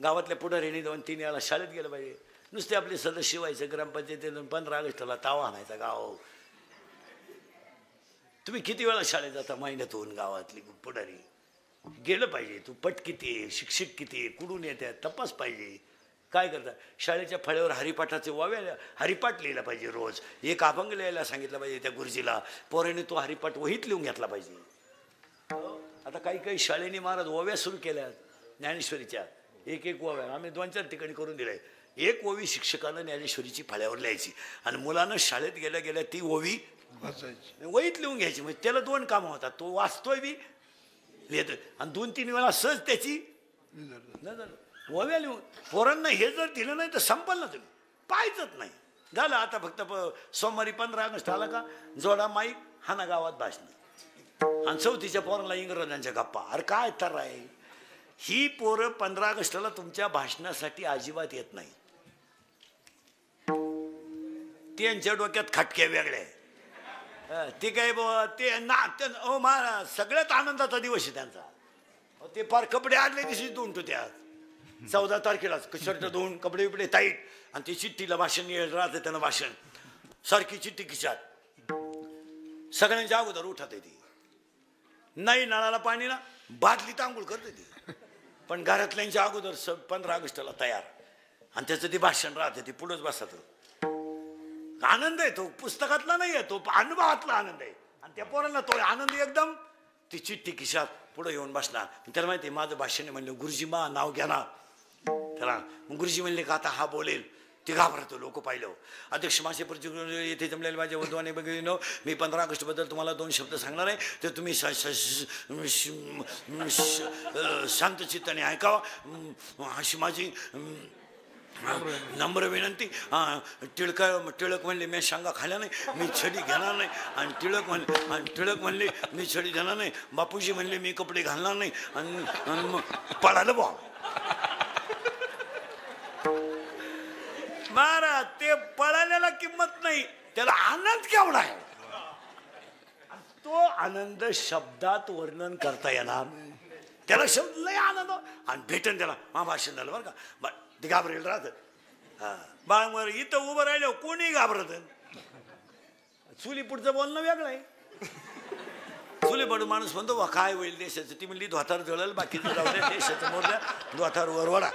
गावातल्या पुढाऱ्यांनी 2-3 वेळा शाळेत गेलं पाहिजे. नुसते आपले सदस्य व्हायचं, ग्रामपंचायतीतून 15 ऑगस्टला तावा आणायचा गाव. तुम्ही किती वेळा शाळेत जाता महिन्यातून? गावातली पुढारी गेलं पाहिजे. तू पट किती आहे, शिक्षक किती आहे, कुठून येतात तपास पाहिजे. काय करतात शाळेच्या फळ्यावर हरिपाठाचे हरिपाठ लिहिला पाहिजे रोज. एक अभंग लिहायला सांगितलं पाहिजे त्या गुरुजीला. पोराने तो हरिपाठ वहीत लिहून घेतला पाहिजे. आता काही शाळेने महाराज ओव्या सुरू केल्या ज्ञानेश्वरीच्या. एक ओव्या आम्ही 2-4 ठिकाणी करून दिलाय. एक ओवी शिक्षकानं ज्ञानेश्वरीची फळ्यावर लिहायची आणि मुलानं शाळेत गेल्या गेल्या ती ओवी वहीत लिहून घ्यायची. म्हणजे त्याला 2 कामं होतात. तो वाचतोय बी लिहितोय आणि 2-3 वेळा सहज त्याची ओव्या लिहून. पोरांना हे जर दिलं नाही तर संपल ना तुम्ही पाहायचंच नाही. झालं आता फक्त सोमवारी 15 ऑगस्ट आला का जोडा माईक हाना गावात भाषण आणि 4थीच्या पोरांना इंग्रजांच्या गप्पा. अरे काय तर आहे ही पोरं 15 ऑगस्टला तुमच्या भाषणासाठी अजिबात येत नाही. त्यांच्या डोक्यात खटके वेगळे. ते काय बाबा ते ना महाराज सगळ्यात आनंदाचा दिवस आहे त्यांचा. ते फार कपडे आदल्या दिवशी धुवून तो त्या 14 तारखेलाच शर्ट धुवून कपडे बिपडे टाईट आणि ते चिठ्ठीला भाषण राहतं. त्यानं भाषण सारखी चिठ्ठी खिशात सगळ्यांच्या अगोदर उठत ती. नाही नळाला पाणी ना बादलीत आंघोळ करते ती पण घरातल्यांच्या अगोदर 15 ऑगस्टला तयार आणि त्याचं ते भाषण राहते. ती पुढंच बसत. आनंद आहे तो पुस्तकातला नाही आहे, तो अनुभवातला आनंद आहे. आणि त्या पोरांना तो आनंद एकदम ती चिठ्ठी खिशात पुढे येऊन बसणार. त्याला माहिती आहे माझं भाषण आहे. म्हणलं गुरुजी मा नाव घ्या ना त्याला. मग गुरुजी म्हणले का आता हा बोलेल. ते घाबरतो. लोक पाहिलं अध्यक्ष मासे येथे जमलेले माझ्या वधवाने बघितलं मी 15 ऑगस्ट बद्दल तुम्हाला 2 शब्द सांगणार आहे ते तुम्ही शांत चित्ताने ऐकावा अशी माझी नम्र विनंती. टिळक म्हणले मी शांगा खाल्या नाही मी छडी घेणार नाही. आणि टिळक म्हणले मी छडी घेणार नाही. बापूजी म्हणले मी कपडे घालणार नाही. आणि मग पळालं बा महाराज. ते पळाल्याला किंमत नाही त्याला आनंद केवढा आहे. तो आनंद शब्दात वर्णन करता येणार त्याला. शब्द लय आनंद आणि भेटन त्याला. महाभाषण झालं बरं का. ते घाबरेल राहत. हा बाळावर इथं उभं राहिलं कोणी घाबरत. चुली पुढचं बोलणं वेगळं आहे. चुलीपडून माणूस म्हणतो वा काय होईल देशाचं. ती म्हणली धोतार जळल बाकीचं जाऊ द्या देशाचं मोरल्या धोतार वरवडा.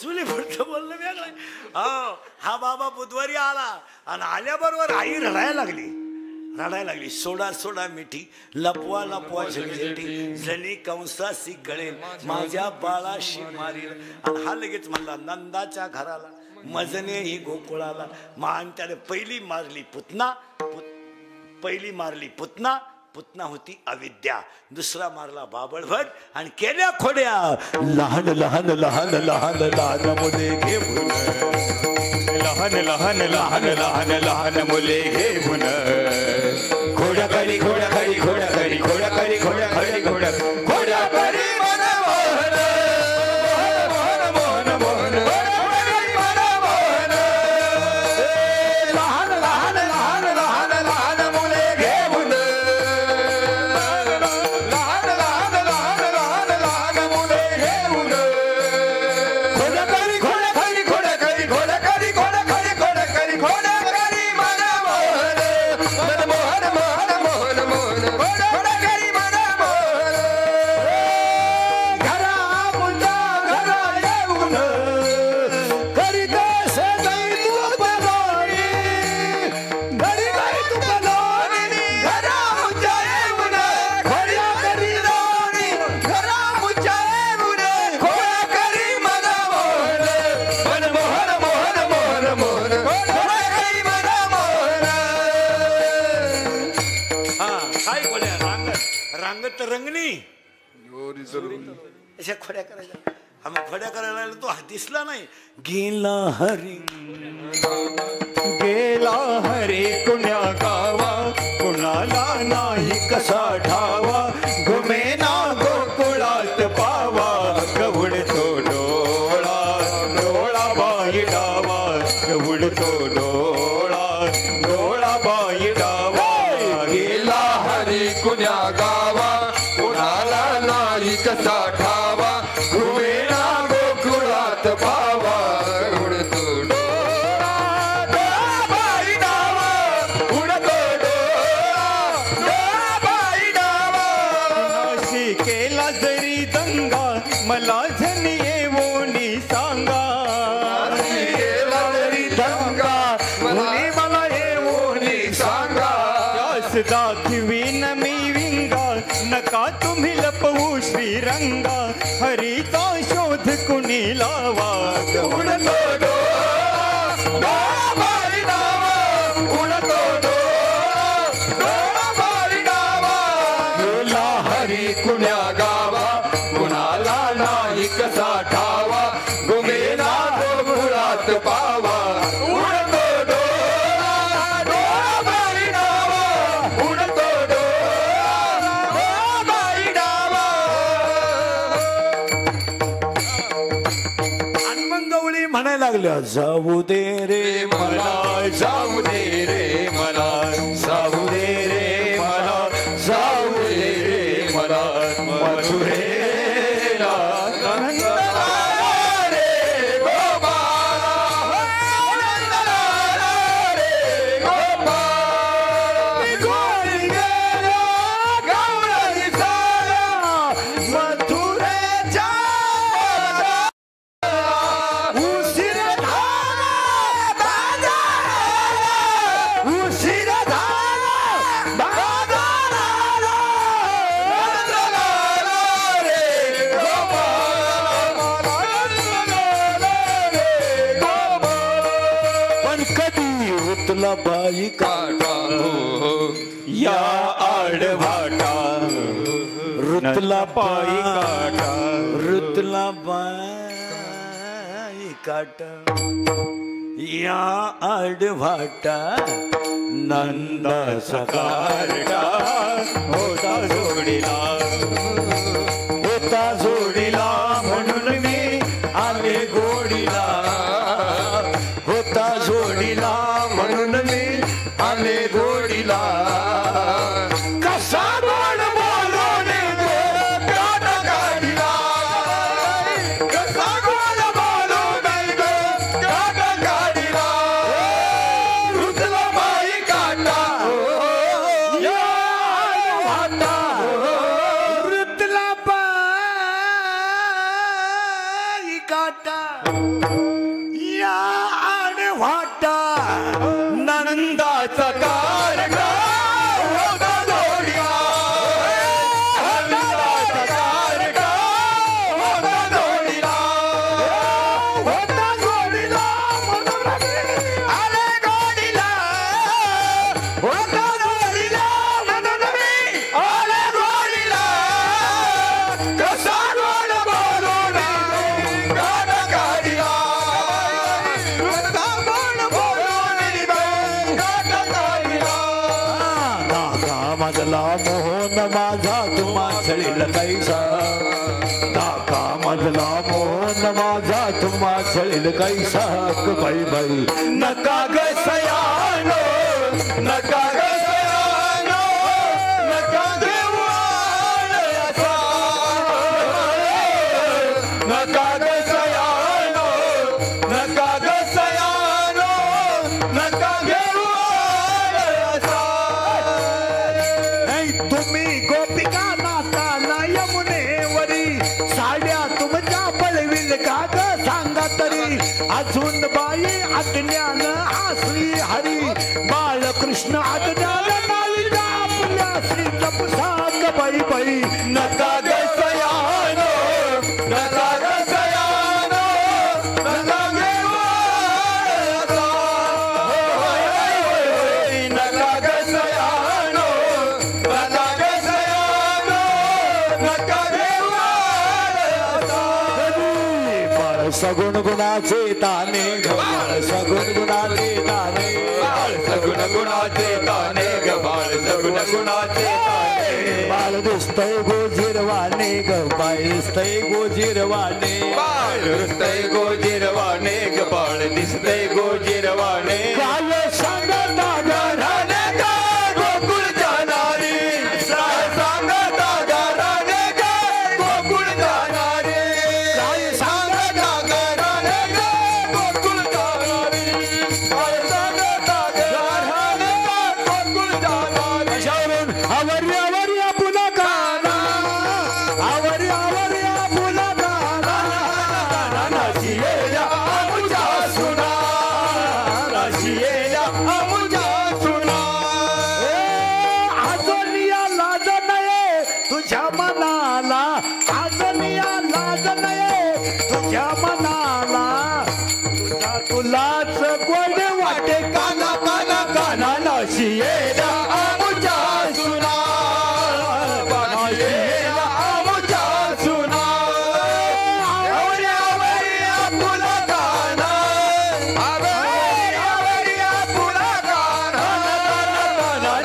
चुली पुढचं बोलणं वेगळं आहे. हो हा बाबा बुधवारी आला आणि आल्याबरोबर आई रडायला लागली. सोडा मिठी लपवा झगझटी जणी कंसासी कळेल माझ्या बाळाशी मारील. आणि हा लगेच म्हणला नंदाच्या घराला मजने ही गोकुळाला. मान त्याने पहिली मारली पुतना होती अविद्या. दुसरा मारला बाबळभट आणि केल्या खोड्या लहान मुले घेऊन लहान मुले घेऊन घोडा करी अशा खोड्या करायच्या. आम्ही खोड्या करायला लागलो. तो दिसला नाही. गेला हरी कुण्या गावा कुणाला नाही कसा ठावा घुमे ना गोकुळात पावा गवडतो डोळा बाई डावा गवडतो डोळा बाई डावा. गेला हरी कुण्या गावा कुणाला नाही कसा ठावा घुमेना गोकुळात पावा उडतो डोळा मला झनी येवोनी सांगा मुली मला येऊनी सांगा त्यास दाखवीन मी विंगा नका तुम्ही लपवू श्रीरंगा हरीचा शोध कुणी लावा उडतो डोळा बारी डावा उडतो डोळा बारी डावा गेला हरी कुण्या गावा कुणाला नाही कसा ठावा गुमेना गोकुळात पावा उडतो डोळा बारी डावा उडतो डोळा बारी डावा हनुमान गवळी म्हणायला लागल्या जाऊ दे रे मला जाऊ दे रे मला जाऊ दे रे मला जाऊ दे रे मला मथुरेला नंदलाला रे गोपाला नंदलाला रे गोपाला निघून गेला गवळी सारा मथुरेच्या उशीर झाला बाजाराला उशीर झाला बाजाराला नंदलाला रे गोपाला नंदलाला रे गोपाला पण कधी उतला बाई काटा हो या आडवाटा रुतला पायी काटा रुतला बाई काट या आडवाटा नंदा कारटा होता जोडीला होता जोडीला म्हणून मी आले गोडीला होता जोडीला म्हणून मी आले गोडीला कसा गोड बोलून काट काढिला कसा गोड बोलून काट काढिला रुतला बाई काटा या वाटा रुतला बाई काटा या आडवाटा नंदाचा कारगा होता जोडीला नंदाचा कारगा होता जोडीला होता जोडीला म्हणून मी आले गोडीला होता जोडीला म्हणून मी आले गोडीला कसा गोड बोलून गाड काढिला कसा गोड बोलून गाड काढिला धाका मधला मोहन माझा तुम्हा चळील कैसा धाका मधला मोहन माझा तुम्हा चळील कैसा बाई बाई नका ग सयानो नका ग सयानो नका ग वाळयाचा नका ग सयानो नका ग सयानो नका ग वाळयाचा ऐ तुम्ही गोपिका नाताना यमुनेवरी साड्या तुमच्या पळविल का ग सांगा तरी अजून बाई अज्ञान आसरी हरी बाळकृष्ण अज्ञान नाविका आपल्या श्री जपसाक बाई बाई नका ग सयानो नका ग सयानो नका ग वाळयाचा नका ग सयानो नका ग सयानो नका ग वाळयाचा बाळ सगुण गुणाचे ताने ग बाळ सगुण गुणाचे ताने बाळ सगुण गुणाचे ताने ग बाळ सगुण गुणाचे ताने बाळ दिसतय गोजिरवाने ग बाळ दिसतय गोजिरवाने बाळ रुस्तय गोजिरवाणे ग बाळ दिसतय गोजिरवाणे काल सांगता घराने ग गोकुळच्या नारी सांगता घराने ग गोकुळ जाणारे काय सांगता घराने ग गोकुळ जाणारी काय सांगता घराने ग गोकुळ जाणारी आवरी आवरी पुन्हा काना आवरी आवरी पुन्हा काना नाशियेला आमुच्या सुना नाशियेला आमुच्या सुना आवड्यावड्या फुला गाना आवड्यावड्या फुला गाना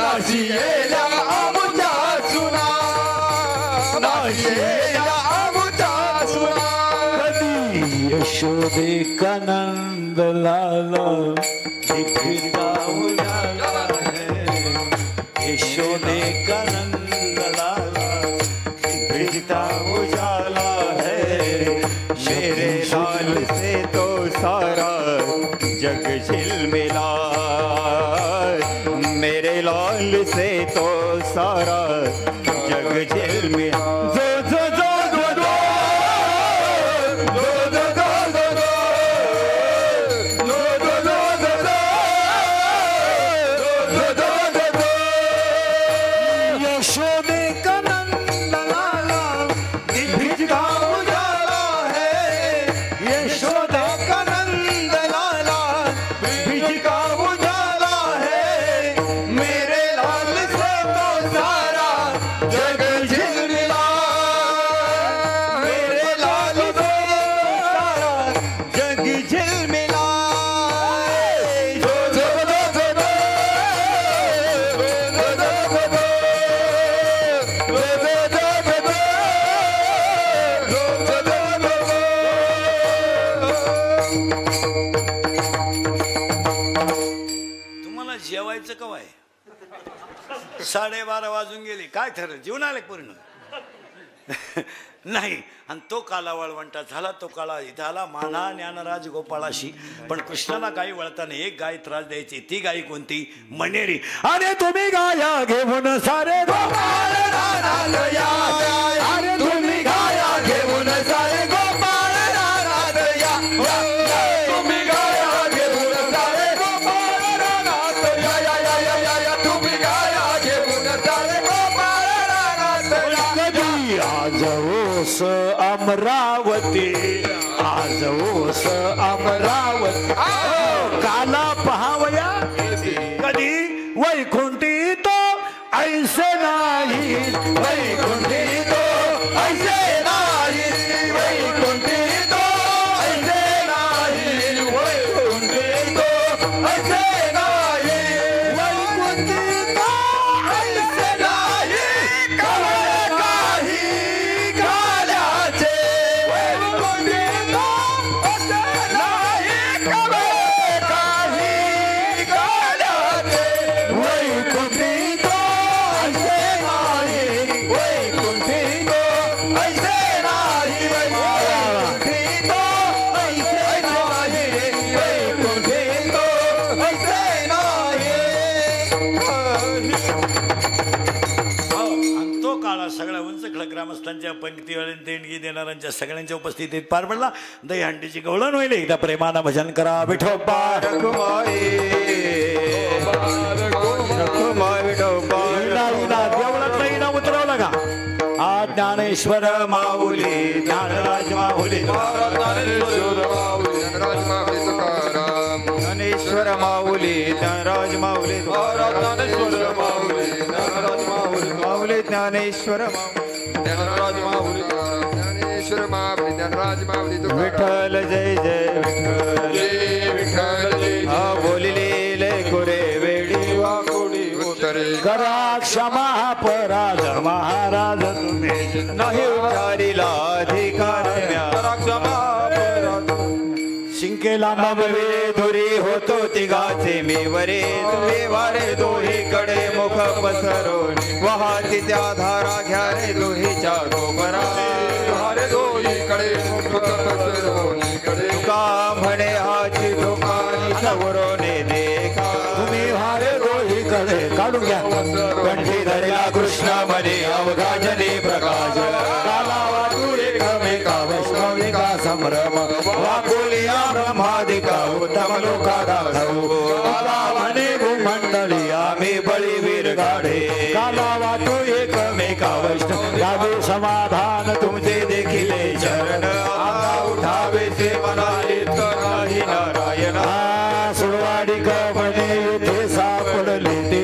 नाशियेला आमुच्या सुना नाशियेला आमुच्या सुना यशोदे का नंद लाला दिखता उजाला है यशोदे का नंद लाला दिखता उजाला है मेरे लाल से तो सारा जग झिलमिला मेरे लाल से तो सारा जग झिलमिला जो जो जो जो यशोदे का नंद लाला दिखता उजाला है यशोदे का नंद लाला बिजका उजाला है मेरे लाल से तो सारा जग झिलमिला मेरे लाल से सारा जग झिलमिला जो जो जो जो तुम्हाला जेवायचं कवाय 12:30 वाजून गेले काय ठरलं जेवण आले पूर्ण नाही आणि तो काला वळवंटा झाला तो काळा इथं आला माना ज्ञानराज गोपाळाशी पण कृष्णाला गाई वळताना एक गाय त्रास द्यायची ती गाय कोणती मनेरी अरे तुम्ही गाया घेऊन सारे गोपाळ रानात या अरे तुम्ही गाया घेऊन सारे गोपाळ रानात या तुम्ही गाया घेऊन सारे गोपाळ रानात या तुम्ही गाया घेऊन सारे गोपाळ रानात कधी आज ओस अमरावती आज ओस अमरावती काला पहावया कधी वैकुंठी तो ऐसे नाही वैकुंठी तो ऐसे नाही वैकुंठी तो ऐसे नाही वैकुंठी तो ऐसे नाही वैकुंठी तो ऐसे नाही कवळे काही काल्याचे वैकुंठी तो ऐसे नाही कवळे काही काल्याचे वैकुंठी तो ऐसे नाही वैकुंठी तो ऐसे नाही वैकुंठी तो ऐसे नाही वैकुंठी तो ऐसे नाही आणि तो काळा सगळ्या उंच खडक ग्रामस्थांच्या पंक्ती देणगी देणाऱ्यांच्या सगळ्यांच्या उपस्थितीत पार पडला दहीहंडीची गवळण होईल एकदा प्रेमानं भजन करा विठोबा देवळात नाही ना उतरवलं का हा ज्ञानेश्वर माऊली ज्ञानराज माऊली ज्ञानेश्वर माऊली ज्ञानराज माऊली ज्ञानेश्वर माऊली माऊली ज्ञानेश्वर ज्ञानराज माऊली ज्ञानेश्वर माऊली ज्ञानराज माऊली विठ्ठल जय जय विठ्ठल जय विठ्ठल जय हा बोलिले कोरे वेडी वाकोडी उत्तरे करा क्षमा अपराध महाराज तुम्ही नाही उच्चारीला अधिकार म्या क्षमा शिंकेला नववे धुरी होतो तिघाचे मी वरे तुवे वारे दोहीकडे मुख पसरून वाहती त्या धारा घ्या रे दोहीच्या गोबरा हरे दोहीकडे मुख पसरवणीकडे तुका म्हणे हाची दुकानी सवरोने देखा तुम्ही हारे रोहीकडे काढून घ्या कंठी धरला कृष्ण मध्ये अवघाजने प्रकाश काला वाटू एकमेका वैष्णविका संभ्रम वाकुलिया ब्रह्मादिका उत्तम लोका दाखवू काला म्हणे भूमंडळी आम्ही बळीवीर गाढे काला वाटू एकमेका वैष्णव गावे समाधान तुमचे देखिले चरण आता उठावे ते म्हणाले तर नाही नारायण सुरवाडी का म्हणे ते सापडले ते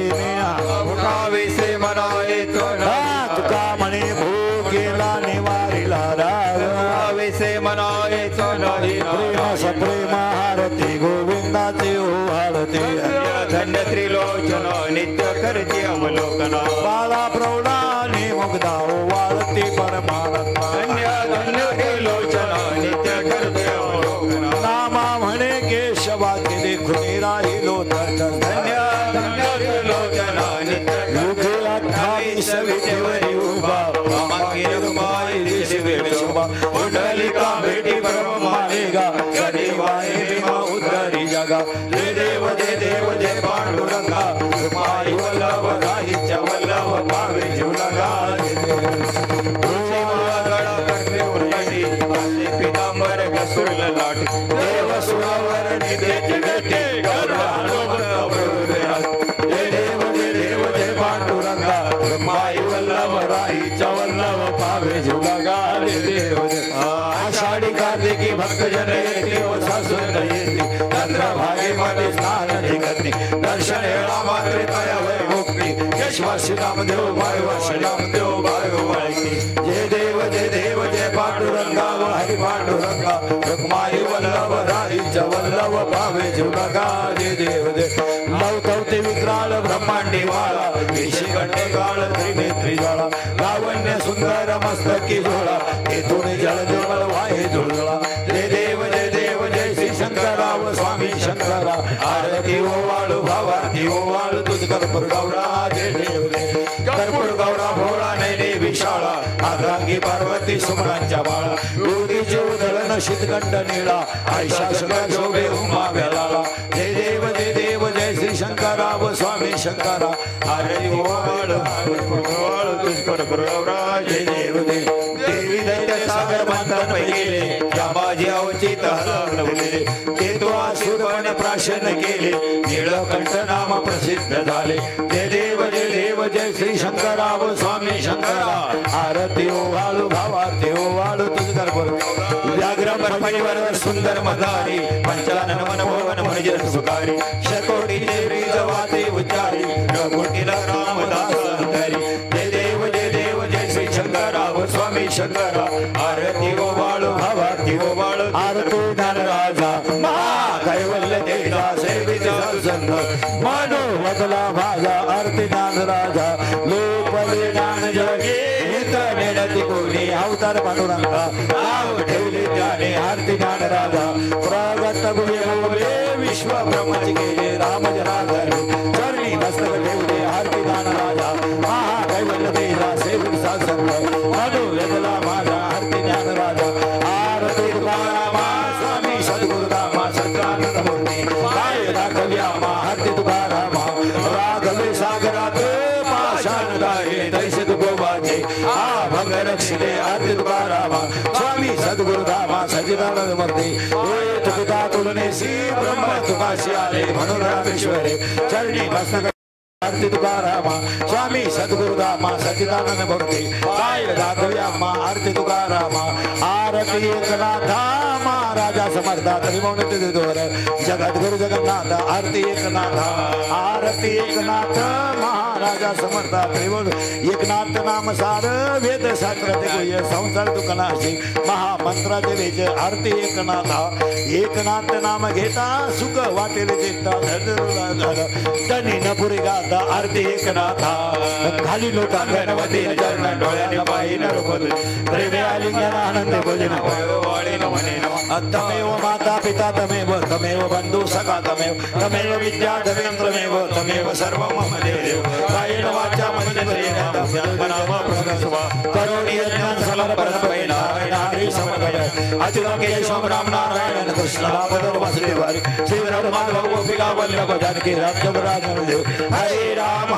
धन्य त्रिलोचन नित्य करते अवलोकना बाळा प्रौढाने मुग्धा वाळती परमानंदा धन्य धन्य त्रिलोचन नित्य करते अवलोकना नामा म्हणे केशवा केले खुनी राहिलो तर धन्य धन्य त्रिलोचन नित्य युगे 28 विटेवरी उभा पुंडलिका भेटी परम मालेगा कधी वाहे भीमा उद्धारी जगा जय देव जय पांडुरंगा माई वल्लभ राहीच्या वल्लभ पावे झुलगा पितांबर घसुरल लाट देव सुरावर निधेची भेटे जय देव जय पांडुरंगा माई वल्लभ राहीच्या वल्लभ पावे झुलगा देव आषाढी कार्तिकी भक्तजन येते व सासून येते चंद्रभागे मध्ये स्नान निघते दर्शन वेळा मात्र तयावर मुक्ती यशवासी नामदेव बाळवासी नामदेव बाळगवाळी जय देव जय पांडुरंगा व हरी पांडुरंगा रुक्माई वल्लभ राहीच्या वल्लभ पावे झुलगा जय देव लवतवते विक्राळ ब्रह्मांडी वाळा विशी गंडे काळ त्रिनेत्री ज्वाळा लावण्य सुंदर मस्तकी झोळा तेथून जलदेवळ वाहे झुळझुळा जय देव जय श्री शंकराव स्वामी शंकरा आरती ओवाळू भावारती ओवाळू तुझ कर्पूर गौरा जय देव कर्पूर गौरा भोळा नैने विशाळा आग्रांगी पार्वती सुमनांच्या बाळा योगीचे उधळण शीतकंठ निळा आयशा शंकर शोभे उमा वेळाला जय देव जय श्री शंकराव स्वामी शंकरा आरती ओवाळू तुझ कर्पूर गौरा जय देव देवी दैत्य सागर मंथन पैले या बाजी अवचित हलवले ते तो आसुरपणे प्राशन केले नीळकंठ नाम प्रसिद्ध झाले जय देव जय श्री शंकराव स्वामी शंकरा आरती ओवाळू भावारती ओवाळू तुझ कर्पूर व्याघ्र परिवार सुंदर मधारी पंचानन मनमोहन म्हणजे सुकारी शकोटी देवी जवाते उच्चारी रघुटीला रामदास अंतरी जय देव जय श्री शंकराव स्वामी शंकरा आरती ओवाळू भावारती ओवाळू आरती ज्ञान राजा महा कैवल्य तेजा सेविता संत मानो वदला भाजा आरती ज्ञान राजा लोपले ज्ञान जगे नेडती कोणी अवतार पांडुरंगा नाव ठेवले त्याने आरती ज्ञान राजा प्रगत गुहे विश्व ब्रह्मच केले राम जनार्दन चरणी मस्तक ठेवले आरती ज्ञान राजा महा कैवल्य तेजा सेविता संत मानो वदला भाजा आरती ज्ञान राजा आरती तुकारामा स्वामी सद्गुरुदामा सच्चिदानंद मूर्ती काय दाखव्या आरती तुकारामा राघवे सागरात पाषाण गाये तैसे तुकोबाचे भंग रक्षिले आरती तुकारामा स्वामी सद्गुरुदामा सच्चिदानंद मूर्ती हे तुका तुलनेशी ब्रह्म तुकाशी आले म्हणून रामेश्वरे चरणी मस्तक आरती तुकारामा स्वामी सद्गुरुदामा सच्चिदानंद मूर्ती काय दाखव्या आरती तुकारामा आरती एकनाथा महाराजा समर्था तरी जगद्गुरु जगन्नाथ आरती एकनाथा आरती एकनाथ महाराजा समर्था तरी एकनाथ नाम सार वेद शास्त्र संसार दुखनाशी महामंत्राचे वेज आरती एकनाथा एकनाथ नाम घेता सुख वाटेल देता धनी नपुरी गाता आरती एकनाथा खाली लोटा गणपती चरण डोळ्याने पायी नरपद प्रेमे आलिंगन आनंद भजन वाळी नमने तमेव माता पिता तमेव तमेव बंधु सखा तमेव विद्या तमेव तमेव सर्व मम देव कायेन वाचा मनसेन नाम प्रगस्वा करुणी ज्ञान समर्पण नारायण हरि समगय अच्युत केशव राम नारायण कृष्ण राम वासुदेव श्री माधव गोपिका वल्लभ जानकी राम राजन देव हरे राम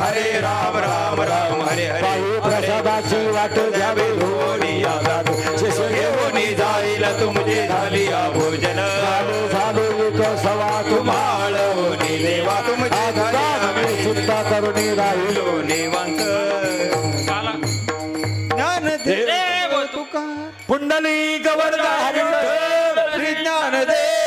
राम राम हरे हरे प्रसादाची वाट घ्यावी होनिया जात शिशुनी जाईल तुमची झाली भोजन झालो एक सवा तुम्हाळ होनी देवा तुमची झाली चिंता करुणी राहिलो निवांत ज्ञान देव तुका पुंडलिक वरदा हरी ज्ञान देव